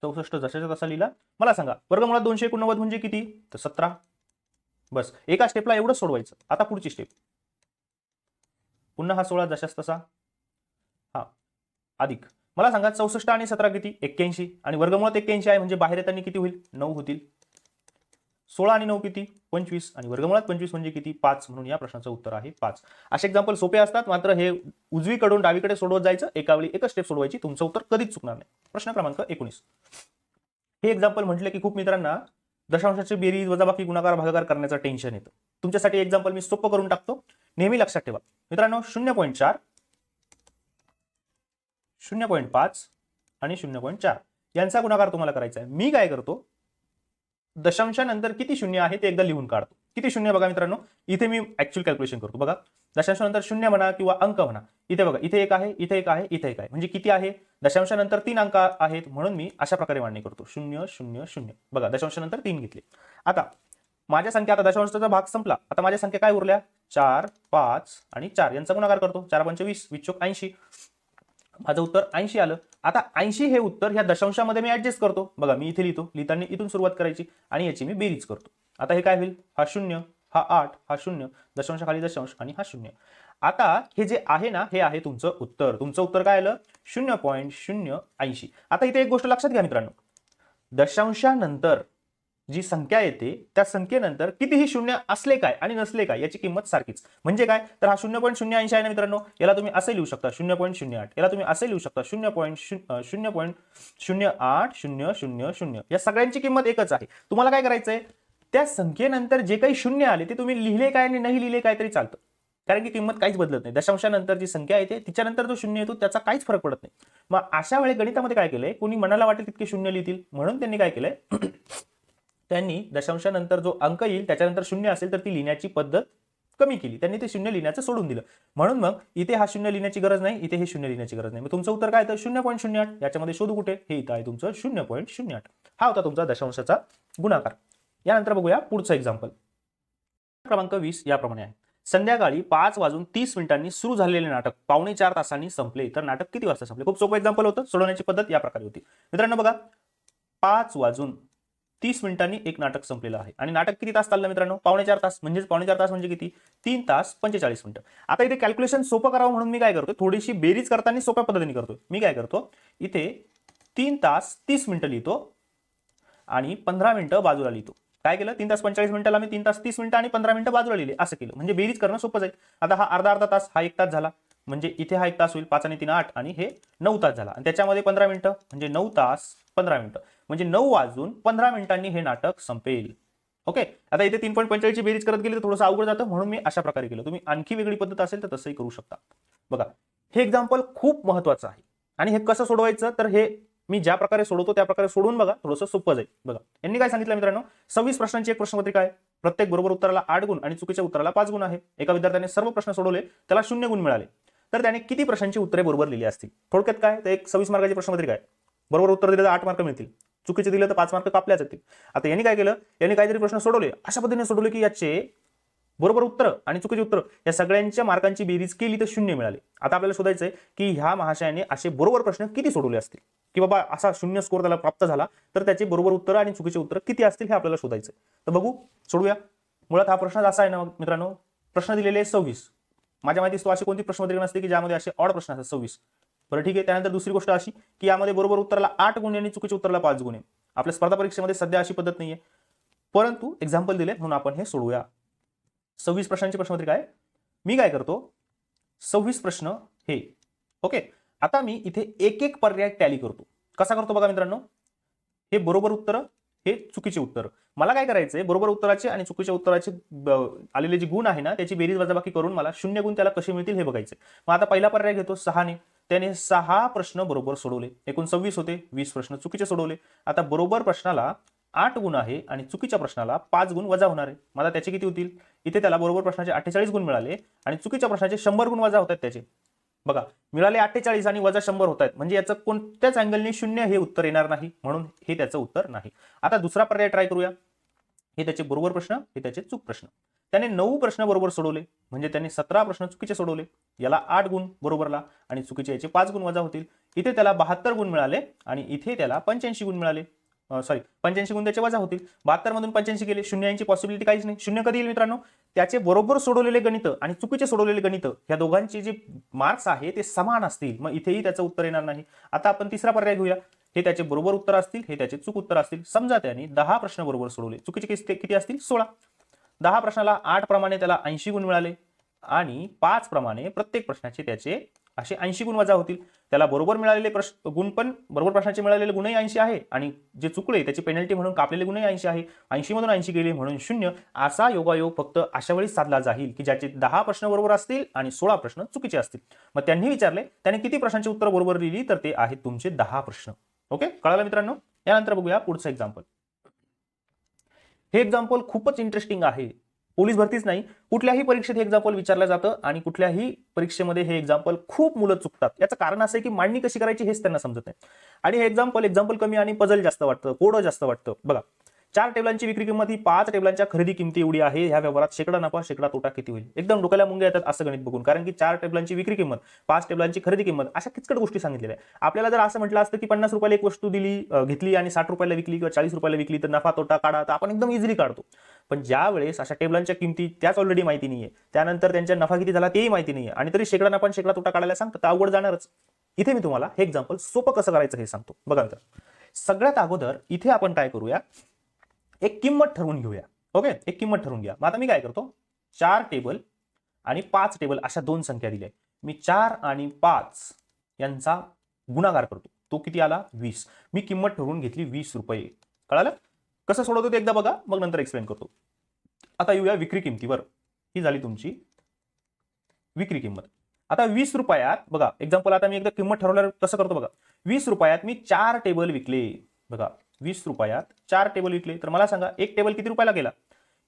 64 जशाचा तसा लिहिला. मला सांगा वर्गमुळात 289 म्हणजे किती, तर 17. बस एका स्टेपला एवढंच सोडवायचं. आता पुढची स्टेप, पुन्हा हा 16 जशाच तसा, हा अधिक. मला सांगा 64 आणि 17 किती, 81, आणि वर्गमुळात 81 आहे म्हणजे बाहेर येताना किती होईल, 9 होतील. 16 आणि 9 किती, 25, आणि वर्गमुळात 25 म्हणजे किती, 5. म्हणून या प्रश्नाचं उत्तर आहे 5. असे एक्झाम्पल सोपे असतात, मात्र हे उजवीकडून डावीकडे सोडवत जायचं, एका वेळी एकच स्टेप सोडवायची, तुमचं उत्तर कधीच चुकणार नाही. प्रश्न क्रमांक 19. हे एक्झाम्पल म्हटलं की खूप मित्रांना दशांशाची बेरीज वजाबाकी गुणाकार भागाकार करण्याचं टेन्शन येतं. तुमच्यासाठी एक्झाम्पल मी सोपं करून टाकतो. नेहमी लक्षात ठेवा मित्रांनो, 0.4 0.5 आणि 0.4 यांचा गुणाकार तुम्हाला करायचा आहे. मी काय करतो, दशांशानंतर किती शून्य आहे ते एकदा लिहून काढतो. किती शून्य बघा मित्रांनो, इथे मी ऍक्च्युअल कॅल्क्युलेशन करतो. बघा, दशांशानंतर शून्य म्हणा किंवा अंक म्हणा, इथे बघा, इथे एक आहे, इथे एक आहे, इथे एक आहे, म्हणजे किती आहे, दशांशानंतर 3 अंक आहेत, म्हणून मी अशा प्रकारे मांडणी करतो. 0 0 0. बघा, दशांशानंतर 3 घेतले. आता माझ्या संख्या, आता दशांशाचा भाग संपला, आता माझ्या संख्या काय उरल्या, 4 5 आणि 4 यांचा गुणाकार करतो. 4 5 20, 20 80. माझं उत्तर 80 आलं. आता 80 हे उत्तर ह्या दशांशामध्ये मी ऍडजस्ट करतो. बघा, मी इथे लिहितो, लिहिताना इथून सुरुवात करायची आणि याची मी बेरीज करतो. आता हे काय होईल, हा 0, हा 8, हा 0, दशांशाखाली दशांश आणि हा 0. आता हे जे आहे ना, हे आहे तुमचं उत्तर. तुमचं उत्तर काय आलं, 0.080. आता इथे एक गोष्ट लक्षात घ्या मित्रांनो, दशांशानंतर जी संख्या येते त्या संख्येनंतर कितीही शून्य असले काय आणि नसले काय याची किंमत सारखीच. म्हणजे काय, तर हा 0.080 आहे ना मित्रांनो, याला तुम्ही असे लिहू शकता 0.08, याला तुम्ही असे लिहू शकता 0.08000. या सगळ्यांची किंमत एकच आहे. तुम्हाला काय करायचंय, त्या संख्येनंतर जे काही शून्य आले ते तुम्ही लिहिले काय आणि नाही लिहिले काय तरी चालतं, कारण की किंमत काहीच बदलत नाही. दशांशानंतर जी संख्या येते तिच्यानंतर जो शून्य येतो त्याचा काहीच फरक पडत नाही. मग अशा वेळी गणितामध्ये काय केलंय, कोणी मनाला वाटेल तितके शून्य लिहितील, म्हणून त्यांनी काय केलंय त्यांनी दशांशानंतर जो अंक येईल त्याच्यानंतर शून्य असेल तर ती लिहिण्याची पद्धत कमी केली. त्यांनी ते शून्य लिहिण्याचं सोडून दिलं. म्हणून मग इथे हा शून्य लिहिण्याची गरज नाही, इथे हे शून्य लिहिण्याची गरज नाही. मग तुमचं उत्तर काय, तर 0.08. याच्यामध्ये शोधू कुठे, हे इथं आहे तुमचं 0.08. हा होता तुमचा दशांशाचा गुणाकार. यानंतर बघूया पुढचं एक्झाम्पल. क्रमांक 20 याप्रमाणे आहे. संध्याकाळी 5:30 सुरू झालेले नाटक 3.25 तासांनी संपले, तर नाटक किती वाजता संपले. खूप सोपं एक्झाम्पल होतं. सोडवण्याची पद्धत या प्रकारे होती मित्रांनो. बघा, 5:30 एक नाटक संपलेलं आहे, आणि नाटक किती तास चाललं मित्रांनो, 3.25 तास. म्हणजेच 3.25 तास म्हणजे किती, 3 तास 45 मिनिटं. आता इथे कॅल्क्युलेशन सोपं करावं म्हणून मी काय करतो, थोडीशी बेरीज करताना सोप्या पद्धतीने करतो. मी काय करतो, इथे 3 तास 30 मिनिटं लिहितो आणि 15 मिनिटं बाजूला लिहितो. काय केलं, 3 तास 45 मिनिटाला मी 3 तास 30 मिनिटं आणि 15 मिनिटं बाजूला लिहिले, असं केलं. म्हणजे बेरीज करणं सोपं जाईल. आता हा अर्धा तास, हा 1 तास झाला, म्हणजे इथे हा 1 तास होईल, 5 आणि 3 8, आणि हे 9 तास झाला, आणि त्याच्यामध्ये 15 मिनिटं म्हणजे 9 तास 15 मिनिटं, म्हणजे 9:15 हे नाटक संपेल. ओके. आता इथे 3.45 ची बेरीज करत गेली तर थोडंसं अवघड जातं, म्हणून मी अशा प्रकारे केलं. तुम्ही आणखी वेगळी पद्धत असेल तर तसंही करू शकता. बघा, हे एक्झाम्पल खूप महत्वाचं आहे, आणि हे कसं सोडवायचं, तर हे मी ज्या प्रकारे सोडवतो त्या प्रकारे सोडून बघा, थोडंसं सोपं जाईल. बघा, यांनी काय सांगितलं मित्रांनो, 26 प्रश्नांची एक प्रश्नपत्रिका आहे. प्रत्येक बरोबर उत्तराला 8 गुण आणि चुकीच्या उत्तराला 5 गुण आहे. एका विद्यार्थ्याने सर्व प्रश्न सोडवले, त्याला 0 गुण मिळाले, तर त्याने किती प्रश्नांची उत्तरे बरोबर लिहिली असतील. थोडक्यात काय, तर एक 26 मार्काची प्रश्नपत्रिका आहे, बरोबर उत्तर दिलं तर 8 मार्क मिळतील. चुकीचे दिलं तर 5 मार्क कापल्याच जातील. आता यांनी काय केलं, यांनी काहीतरी प्रश्न सोडवले, अशा पद्धतीने सोडवले की याचे बरोबर उत्तर आणि चुकीचे उत्तर या सगळ्यांच्या मार्कांची बेरीज केली तर 0 मिळाले. आता आपल्याला शोधायचं आहे की ह्या महाशयाने असे बरोबर प्रश्न किती सोडवले असतील, की बाबा असा 0 स्कोर त्याला प्राप्त झाला तर त्याचे बरोबर उत्तर आणि चुकीचे उत्तर किती असतील हे आपल्याला शोधायचं आहे. तर बघू, सोडूया. मुळात हा प्रश्न असा आहे ना मित्रांनो, प्रश्न दिलेले आहे 26. माझ्या माहितीस तो अशी कोणती प्रश्नपत्रिका नसते की ज्यामध्ये असे ऑड प्रश्न असतात 26. बरं ठीक आहे. त्यानंतर दुसरी गोष्ट अशी की यामध्ये बरोबर उत्तराला 8 गुण आणि चुकीच्या उत्तराला 5 गुण आहे. आपल्या स्पर्धा परीक्षेमध्ये सध्या अशी पद्धत नाहीये, परंतु एक्झाम्पल दिले म्हणून आपण हे सोडूया. 26 प्रश्नांची प्रश्नपत्रिका आहे. मी काय करतो, 26 प्रश्न हे ओके. आता मी इथे एक एक पर्याय टॅली करतो. कसा करतो बघा मित्रांनो, हे बरोबर उत्तर, हे चुकीचे उत्तर. मला काय करायचंय, बरोबर उत्तराचे आणि चुकीच्या उत्तराचे आलेले जे गुण आहे ना त्याची बेरीज वजाबाकी करून मला 0 गुण त्याला कसे मिळतील हे बघायचे. मग आता पहिला पर्याय घेतो 6 ने. त्याने 6 प्रश्न बरोबर सोडवले, एकूण 26 होते, 20 प्रश्न चुकीचे सोडवले. आता बरोबर प्रश्नाला 8 गुण आहे आणि चुकीच्या प्रश्नाला 5 गुण वजा होणार आहे. मला त्याचे किती होतील, इथे त्याला बरोबर प्रश्नाचे 48 गुण मिळाले आणि चुकीच्या प्रश्नाचे 100 गुण वजा होतात त्याचे. बघा, मिळाले 48 आणि वजा 100 होत आहेत, म्हणजे याचं कोणत्याच अँगलने 0 हे उत्तर येणार नाही, म्हणून हे त्याचं उत्तर नाही. आता दुसरा पर्याय ट्राय करूया. हे त्याचे बरोबर प्रश्न, हे त्याचे चूक प्रश्न. त्याने 9 प्रश्न बरोबर सोडवले, म्हणजे त्याने 17 प्रश्न चुकीचे सोडवले. याला 8 गुण बरोबरला आणि चुकीचे याचे 5 गुण वजा होतील. इथे त्याला 72 गुण मिळाले आणि इथे त्याला 85 गुण मिळाले. 85 गुण त्याचे वजा होतील. 72 मधून 85 गेले, 0 यांची पॉसिबिलिटी काहीच नाही. 0 कधी येईल मित्रांनो, त्याचे बरोबर सोडवलेले गणित आणि चुकीचे सोडवलेले गणित या दोघांचे जे मार्क्स आहे ते समान असतील, मग इथेही त्याचं उत्तर येणार नाही. आता आपण तिसरा पर्याय घेऊया. हे त्याचे बरोबर उत्तर असतील, हे त्याचे चूक उत्तर असतील. समजा त्याने 10 प्रश्न बरोबर सोडवले, चुकीचे किती असतील, 16. 10 प्रश्नाला 8 प्रमाणे त्याला 80 गुण मिळाले आणि 5 प्रमाणे प्रत्येक प्रश्नाचे त्याचे असे 80 गुण वजा होतील. त्याला बरोबर मिळालेले गुण पण, बरोबर प्रश्नाचे मिळालेले गुणही 80 आहे आणि जे चुकले त्याची पेनल्टी म्हणून कापलेले गुणही 80 आहे. 80 मधून 80 गेले म्हणून 0. असा योगायोग फक्त अशा वेळी साधला जाईल की ज्याचे 10 प्रश्न बरोबर असतील आणि 16 प्रश्न चुकीचे असतील. मग त्यांनी विचारले त्याने किती प्रश्नांची उत्तर बरोबर लिहिली, तर ते आहेत तुमचे 10 प्रश्न. ओके, कळालं मित्रांनो. यानंतर बघूया पुढचं एक्झाम्पल. हे एक्झाम्पल खूपच इंटरेस्टिंग आहे. पोलीस भरतीच नाही, कुठल्याही परीक्षेत हे एक्झाम्पल विचारलं जातं आणि कुठल्याही परीक्षेमध्ये हे एक्झाम्पल खूप मुलं चुकतात. याचं कारण असं आहे की मांडणी कशी करायची हेच त्यांना समजत नाही आणि हे एक्झाम्पल कमी आणि पझल जास्त वाटतं, कोडं जास्त वाटतं. बघा, 4 टेबलांची विक्री किंमत ही 5 टेबलांच्या खरेदी किमती एवढी आहे. ह्या व्यवहारात शेकडा नफा शेकडा तोटा किती होईल. एकदम डोक्याला मुंग्या येतात असं गणित बघून, कारण की 4 टेबलांची विक्री किंमत, 5 टेबलांची खरेदी किंमत, अशा किचकट गोष्टी सांगितलेल्या आहे. आपल्याला जर असं म्हटलं असतं की 50 रुपयाला एक वस्तू घेतली आणि 60 रुपयाला विकली किंवा 40 रुपयाला विकली तर नफा तोटा काढा, तर आपण एकदम इझिली काढतो. पण ज्या वेळेस अशा टेबलांच्या किमती त्याच ऑलरेडी माहिती नाहीये, त्यानंतर त्यांच्या नफा किती झाला तेही माहिती नाहीये आणि तरी शेकडा नफा शेकडा तोटा काढायला सांगतं, तर अवघड जाणारच. इथे मी तुम्हाला हे एक्झाम्पल सोपं कसं करायचं हे सांगतो. बघा तर सगळ्यात अगोदर इथे आपण काय करूया, एक किंमत ठरवून घेऊया. ओके, एक किंमत ठरवून घ्या. मग आता मी काय करतो, 4 टेबल आणि 5 टेबल अशा 2 संख्या दिल्या. मी 4 आणि 5 यांचा गुणाकार करतो. तो किती आला, 20. मी किंमत ठरवून घेतली 20 रुपये. कळालं कसं सोडवतो ते एकदा बघा, मग नंतर एक्सप्लेन करतो. आता येऊया विक्री किमतीवर. ही झाली तुमची विक्री किंमत. आता 20 रुपयात बघा एक्झाम्पल, आता मी एकदा किंमत ठरवल्यावर कसं करतो बघा. 20 रुपयात मी 4 टेबल विकले. बघा, 20 रुपयात 4 टेबल विकले, तर मला सांगा एक टेबल किती रुपयाला गेला.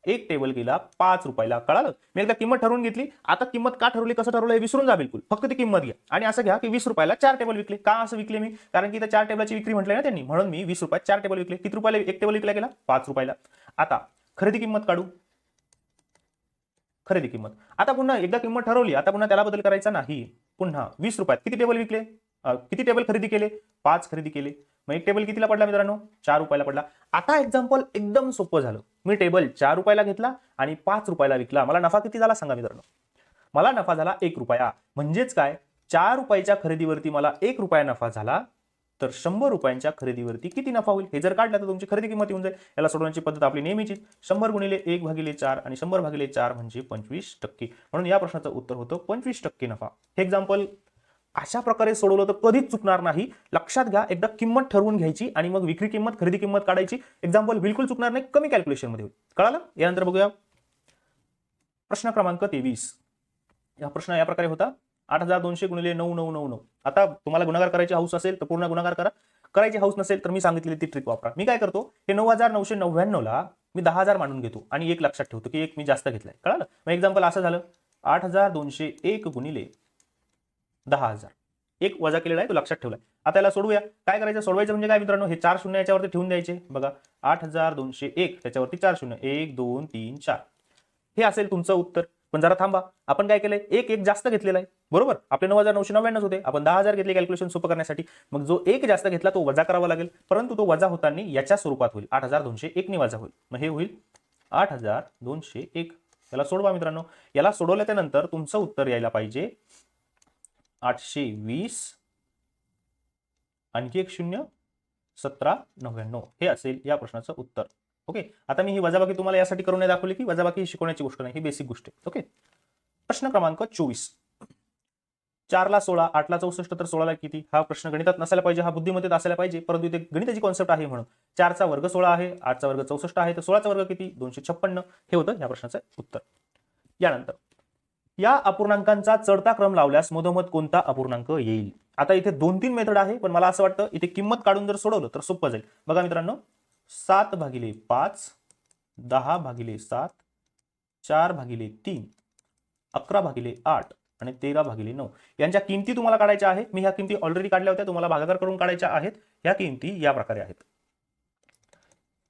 एक टेबल गेला 5 रुपयाला. कळालं, मी एकदा किंमत ठरवून घेतली. आता किंमत का ठरवली, कसं ठरवलं हे विसरून जा बिलकुल. फक्त ती किंमत घ्या आणि असं घ्या की 20 रुपयाला 4 टेबल विकले. का असं विकले मी, कारण की 4 टेबलाची विक्री म्हटलंय ना त्यांनी, म्हणून मी 20 रुपयात 4 टेबल विकले. किती रुपयाला एक टेबल विकला गेला, 5 रुपयाला. आता खरेदी किंमत काढू. खरेदी किंमत, आता पुन्हा एकदा किंमत ठरवली, आता पुन्हा त्याला बदल करायचा नाही. पुन्हा 20 रुपयात किती टेबल विकले, किती टेबल खरेदी केले, 5 खरेदी केले. मग एक टेबल कितीला पडला मित्रांनो, 4 रुपयाला पडला. आता एक्झाम्पल एकदम सोपं झालं. मी टेबल 4 रुपयाला घेतला आणि 5 रुपयाला विकला. मला नफा किती झाला सांगा मित्रांनो. मला नफा झाला 1 रुपया. म्हणजेच काय, 4 रुपयाच्या खरेदीवरती मला 1 रुपया नफा झाला, तर 100 रुपयांच्या खरेदीवरती किती नफा होईल हे जर काढलं तर तुमची खरेदी किंमत येऊन जाईल. याला सोडवण्याची पद्धत आपली नेहमीची, 100 गुणिले 1/4 आणि 100/4 म्हणजे 25%. म्हणून या प्रश्नाचं उत्तर होतं 25% नफा. हे एक्झाम्पल अशा प्रकारे सोडवलं तर कधीच चुकणार नाही. लक्षात घ्या, एकदा किंमत ठरवून घ्यायची आणि मग विक्री किंमत खरेदी किंमत काढायची. एक्झाम्पल बिलकुल चुकणार नाही, कमी कॅल्क्युलेशन मध्ये होईल. कळालं. यानंतर बघूया प्रश्न क्रमांक 23. हा प्रश्न या प्रकारे होता, 8200 गुणिले 9999. आता तुम्हाला गुणाकार करायची हौस असेल तर पूर्ण गुणाकार करा, करायची हौस नसेल तर मी सांगितलेली ती ट्रिक वापरा. मी काय करतो, हे 9999 ला मी 10,000 मानून घेतो आणि एक लक्षात ठेवतो की एक मी जास्त घेतलाय. कळालं. मग एक्झाम्पल असं झालं, 8201 गुणिले 10,000. एक वजा केलेला आहे तो लक्षात ठेवलाय. आता याला सोडूया. काय करायचं, सोडवायचं म्हणजे काय मित्रांनो, हे 4 शून्य याच्यावरती ठेवून द्यायचे. बघा 8201 त्याच्यावरती 4 शून्य, 1 2 3 4 हे असेल तुमचं उत्तर. पण जरा थांबा, आपण काय केलंय, एक जास्त घेतलेला आहे बरोबर. आपले 9999 होते, आपण 10,000 घेतले कॅल्क्युलेशन सोपं करण्यासाठी. मग जो एक जास्त घेतला तो वजा करावा लागेल, परंतु तो वजा होताना याच्या स्वरूपात होईल, 8201 ने वजा होईल. मग हे होईल 8201. याला सोडवा मित्रांनो. याला सोडवल्याच्या नंतर तुमचं उत्तर यायला पाहिजे 820 आणखी एक शून्य 1799 हे असेल या प्रश्नाचं उत्तर. ओके. आता मी ही वजाबाकी तुम्हाला यासाठी करून दाखवली की वजाबाकी ही शिकवण्याची गोष्ट नाही, ही बेसिक गोष्ट आहे. ओके. प्रश्न क्रमांक 24. 4 ला 16, 8 ला 64 तर 16 ला किती? हा प्रश्न गणितात नसायला पाहिजे, हा बुद्धिमत्तेत असायला पाहिजे, परंतु इथे गणिताची कॉन्सेप्ट आहे म्हणून. 4 चा वर्ग 16 आहे, 8 चा वर्ग 64 आहे, तर 16 चा वर्ग किती? 256 हे होतं या प्रश्नाचं उत्तर. यानंतर या अपूर्णांकांचा चढता क्रम लावल्यास मधोमध कोणता अपूर्णांक येईल? आता इथे 2-3 मेथड आहे, पण मला असं वाटतं इथे किंमत काढून जर सोडवलं तर सोपं जाईल. बघा मित्रांनो, 7/5, 10/7, 4/3, 11/8 आणि 13/9 यांच्या किमती तुम्हाला काढायच्या आहेत. मी ह्या किमती ऑलरेडी काढल्या होत्या, तुम्हाला भागाकार करून काढायच्या आहेत. ह्या किमती या प्रकारे आहेत.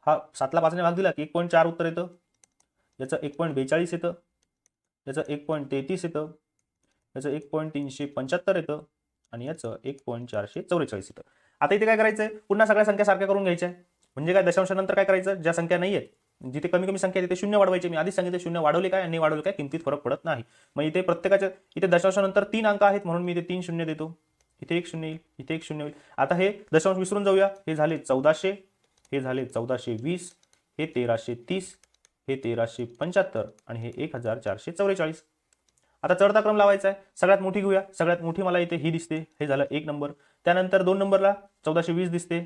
हा 7 ला 5 ने भाग दिला की 1.4 उत्तर येतं, याचं 1.42 येतं, याचं 1.33 येतं, याचं 1.375 येतं आणि याचं 1.444 येतं. आता इथे काय करायचंय, पुन्हा सगळ्या संख्या सारख्या करून घ्यायच्या. म्हणजे काय, दशांशानंतर काय करायचं, ज्या संख्या नाही आहेत, जिथे कमी कमी संख्या तिथे शून्य वाढवायचे. मी आधीच सांगितलं शून्य वाढवले काय आणि वाढवले काय किमतीत फरक पडत नाही. मग इथे प्रत्येकाच्या इथे दशांशानंतर 3 अंक आहेत म्हणून मी इथे 3 शून्य देतो. इथे एक शून्य येईल, इथे एक शून्य होईल. आता हे दशांश विसरून जाऊया. हे झाले 1400, हे झाले 1420, हे 1330, हे 1375 आणि हे 1444. आता चढता क्रम लावायचा आहे. सगळ्यात मोठी घेऊया. सगळ्यात मोठी मला इथे ही दिसते, हे झालं 1 नंबर. त्यानंतर 2 नंबरला 1420 दिसते,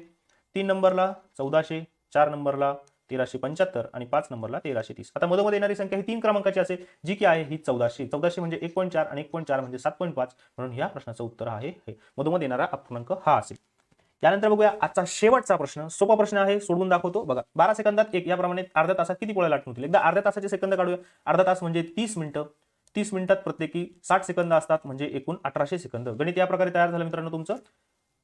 3 नंबरला 1400, 4 नंबरला 1375 आणि 5 नंबरला 1330. आता मधोमध येणारी संख्या ही 3 क्रमांकाची असेल, जी की आहे ही 1400. 1400 म्हणजे 1.4 आणि 1.4 म्हणजे 7.5 म्हणून या प्रश्नाचं उत्तर आहे हे. मधोमध येणारा अपूर्णांक हा असेल. यानंतर बघूया आजचा शेवटचा प्रश्न. सोपा प्रश्न आहे, सोडवून दाखवतो. बघा 12 सेकंदात एक याप्रमाणे अर्ध्या तासात किती पोळ्या लाटून होतील? एकदा अर्ध्या तासाचे सेकंद काढूया. अर्धा तास म्हणजे 30 मिनिटं. 30 मिनिटात प्रत्येकी 60 सेकंद असतात, म्हणजे एकूण 1800 सेकंद. गणित या प्रकारे तयार झालं मित्रांनो तुमचं.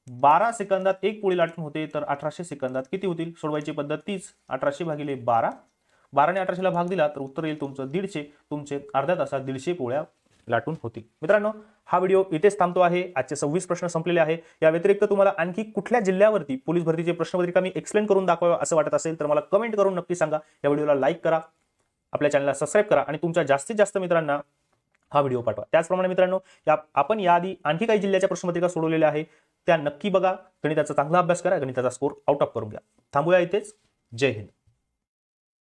12 सेकंदात एक पोळी लाटून होते, तर 1800 सेकंदात किती होतील? सोडवायची पद्धत तीच, 1800 भागिले 12. 12 ने 1800 ला भाग दिला तर उत्तर येईल तुमचं 150. तुमचे अर्ध्या तासात 150 पोळ्या लाटून होतील. मित्रांनो, हा व्हिडिओ इथेच थांबतो आहे. आजचे 26 प्रश्न संपलेले आहे. या व्यतिरिक्त तुम्हाला आणखी कुठल्या जिल्ह्यावरती पोलीस भरतीचे प्रश्नपत्रिका मी एक्सप्लेन करून दाखवावं असं वाटत असेल तर मला कमेंट करून नक्की सांगा. या व्हिडिओला लाईक करा, आपल्या चॅनलला सबस्क्राईब करा आणि तुमच्या जास्तीत जास्त मित्रांना हा व्हिडिओ पाठवा. त्याचप्रमाणे मित्रांनो, आपण याआधी आणखी काही जिल्ह्याच्या प्रश्नपत्रिका सोडवलेल्या आहे, त्या नक्की बघा. गणिताचा चांगला अभ्यास करा, गणिताचा स्कोर आउट ऑफ करून घ्या. थांबूया इथेच. जय हिंद.